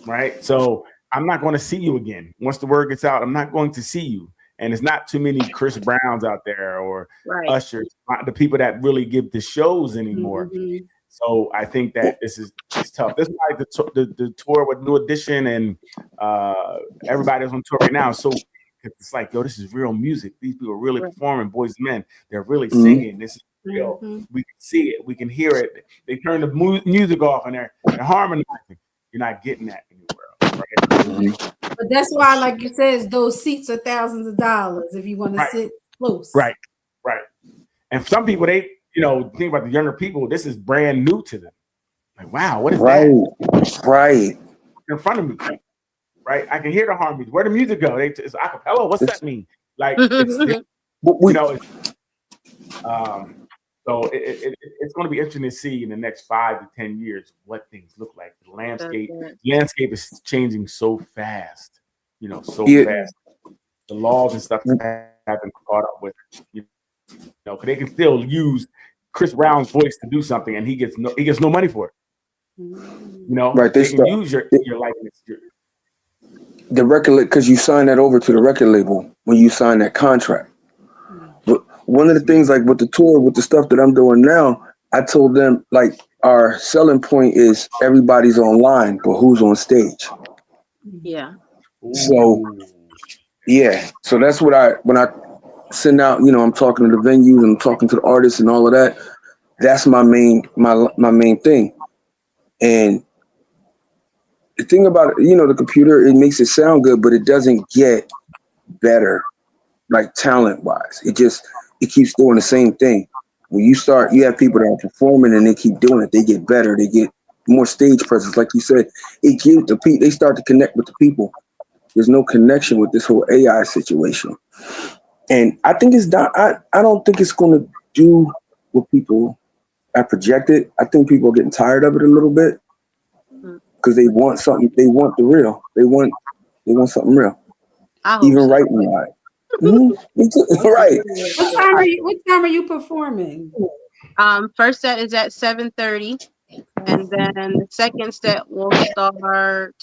right? So I'm not going to see you again. Once the word gets out, I'm not going to see you. And it's not too many Chris Browns out there or Ushers, the people that really give the shows anymore. Mm-hmm. So I think that it's tough. This is like the tour with New Edition and everybody's on tour right now. So it's like, yo, this is real music. These people are really performing, boys and men. They're really singing. This is real. We can see it. We can hear it. They turn the music off and they're harmonizing. You're not getting that anywhere else, right? But that's why, like you said, those seats are thousands of dollars if you want to sit close. Right. And some people, they, think about the younger people, this is brand new to them. Like, wow, what is that? Right. In front of me. Right. I can hear the harmonies. Where the music go? It's acapella. What's that mean? Like, so it's going to be interesting to see in the next 5 to 10 years what things look like. The landscape is changing so fast, fast. The laws and stuff haven't caught up with, because they can still use Chris Brown's voice to do something, and he gets no money for it. Right? They can use your likeness. The record, because you sign that over to the record label when you sign that contract. But one of the things, like with the tour, with the stuff that I'm doing now, I told them like our selling point is everybody's online, but who's on stage? Yeah. So so that's what when I send out, I'm talking to the venues and I'm talking to the artists and all of that. That's my main thing. And the thing about it, the computer, it makes it sound good, but it doesn't get better, like talent wise. It keeps doing the same thing. When you have people that are performing and they keep doing it, they get better. They get more stage presence. Like you said, they start to connect with the people. There's no connection with this whole AI situation. And I think it's not. I don't think it's going to do what people have projected. I think people are getting tired of it a little bit because they want something. They want the real. They want something real. Even so. right now. Me too. Right. What time are you performing? First set is at 7:30, and then the second set will start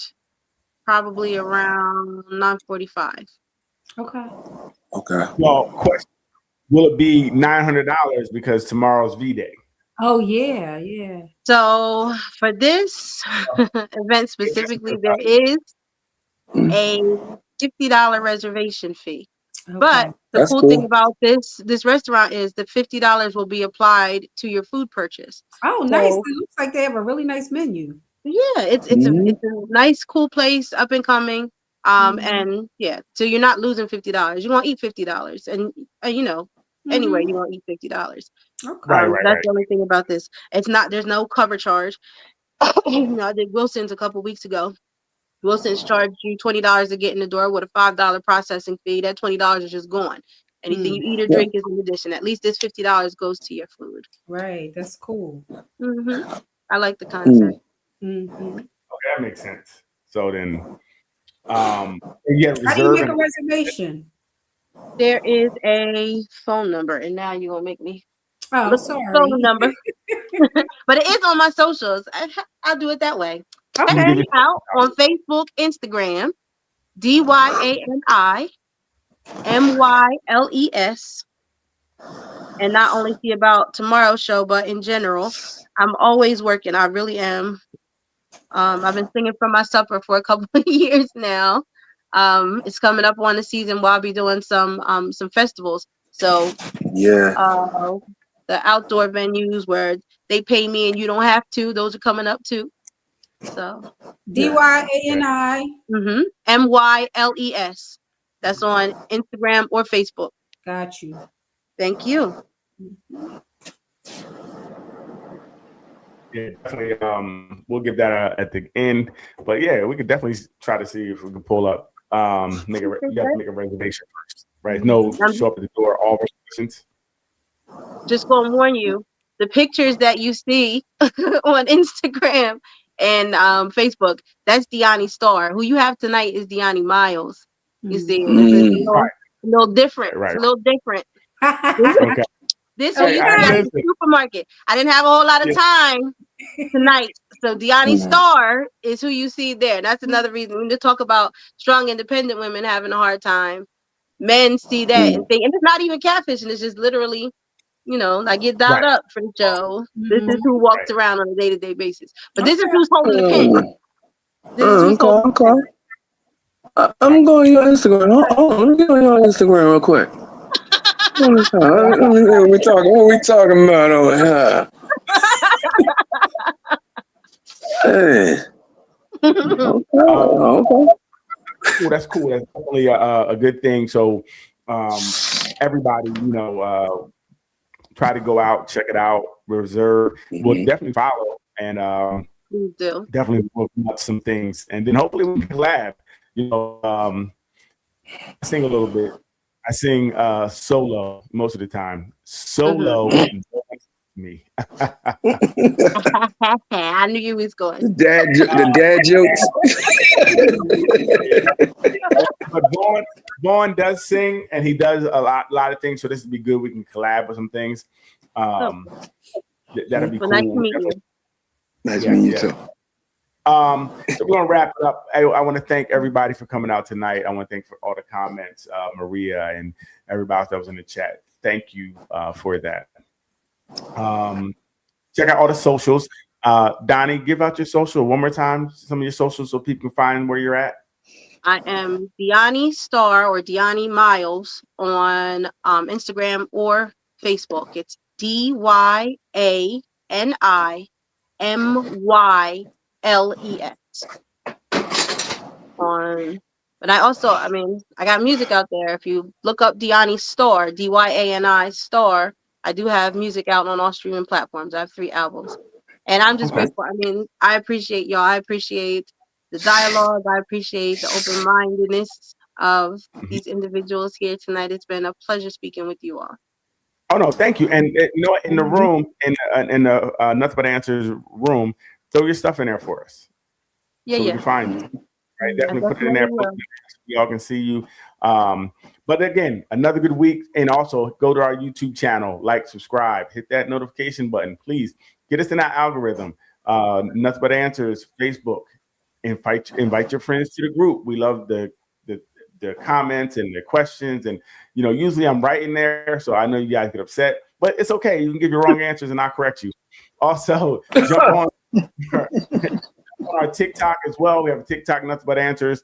probably around 9:45. Okay. Well, question: will it be $900 because tomorrow's V-Day? Oh yeah, yeah. So for this event specifically, there is a $50 reservation fee. Okay. But the That's cool cool. thing about this restaurant is the $50 will be applied to your food purchase. Oh, nice. It looks like they have a really nice menu. Yeah, it's a nice, cool place, up and coming. And yeah, so you're not losing $50. You're gonna eat $50, and you know, anyway, you're gonna eat $50. Okay. That's the only thing about this. It's not. There's no cover charge. You know, I did Wilson's a couple weeks ago. Wilson's charged you $20 to get in the door with a $5 processing fee. That $20 is just gone. Anything you eat or drink is an addition. At least this $50 goes to your food. Right. That's cool. I like the concept. Okay, that makes sense. So then, yeah, how do you make a reservation? There is a phone number, and now you're gonna make me. Oh, sorry. Phone number, but it is on my socials. I'll do it that way. Okay. Check me out on Facebook, Instagram, DYANIMYLES. And not only see about tomorrow's show, but in general, I'm always working. I really am. I've been singing for my supper for a couple of years now. It's coming up on the season where I'll be doing some festivals. So the outdoor venues where they pay me and you don't have to, those are coming up too. So DYANI MYLES. That's on Instagram or Facebook. Got you. Thank you. Yeah, definitely. We'll give that at the end, but yeah, we could definitely try to see if we can pull up. You have to make a reservation first, right? No, show up at the door. All reservations. Just gonna warn you, the pictures that you see on Instagram and Facebook, that's Deani Star. Who you have tonight is Deani Miles. You see, it's a little different. It's a little different. Okay. This who you see at the supermarket. I didn't have a whole lot of time tonight. So Deani Star is who you see there. That's another reason when you talk about strong, independent women having a hard time. Men see that and think, and it's not even catfishing. It's just literally, you know, like get dialed up for the show. This is who walks around on a day-to-day basis. But this is who's holding the pen. This is who's holding the pen. I'm going to your Instagram. Let me get on your Instagram real quick. What we talking about over here? Hey. Okay. Cool. That's cool. That's definitely a good thing. So everybody, you know, try to go out, check it out, reserve. We'll definitely follow and definitely look up some things, and then hopefully we can collab. You know, I sing a little bit. I sing solo most of the time. Solo me. I knew you was going. The dad jokes. But Vaughn does sing, and he does a lot of things. So this would be good. We can collab with some things. That'd be cool. Nice to meet you. Nice to meet you too. So we're gonna wrap it up. I want to thank everybody for coming out tonight. I want to thank for all the comments, Maria and everybody else that was in the chat. Thank you for that. Check out all the socials. Donnie, give out your social one more time. Some of your socials so people can find where you're at. I am Deani Star or Deani Miles on Instagram or Facebook. It's DYANIMYLES. But I also, I got music out there. If you look up Deani Star, DYANI Star, I do have music out on all streaming platforms. I have 3 albums. And I'm just grateful. I appreciate y'all. I appreciate the dialogue. I appreciate the open-mindedness of these individuals here tonight. It's been a pleasure speaking with you all. Oh no, thank you. And you know what, in the room, in the Nothing But Answers room, throw your stuff in there for us. Yeah, so yeah. we can find you. Right, definitely put it in there. will. We all can see you. But again, another good week. And also go to our YouTube channel, like, subscribe, hit that notification button. Please get us in our algorithm. Nothing But Answers, Facebook. Invite your friends to the group. We love the comments and the questions. And usually I'm writing there, so I know you guys get upset, but it's okay. You can give your wrong answers and I'll correct you. Also, jump on our TikTok as well. We have a TikTok, Nothing But Answers.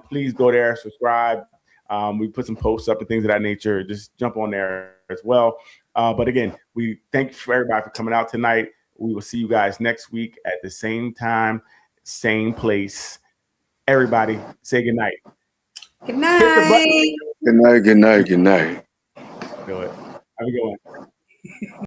Please go there, subscribe. We put some posts up and things of that nature. Just jump on there as well. But again, we thank you for everybody for coming out tonight. We will see you guys next week at the same time, same place. Everybody say good night. Good night. Good night. Good night. Good night. Do it. Have a good one.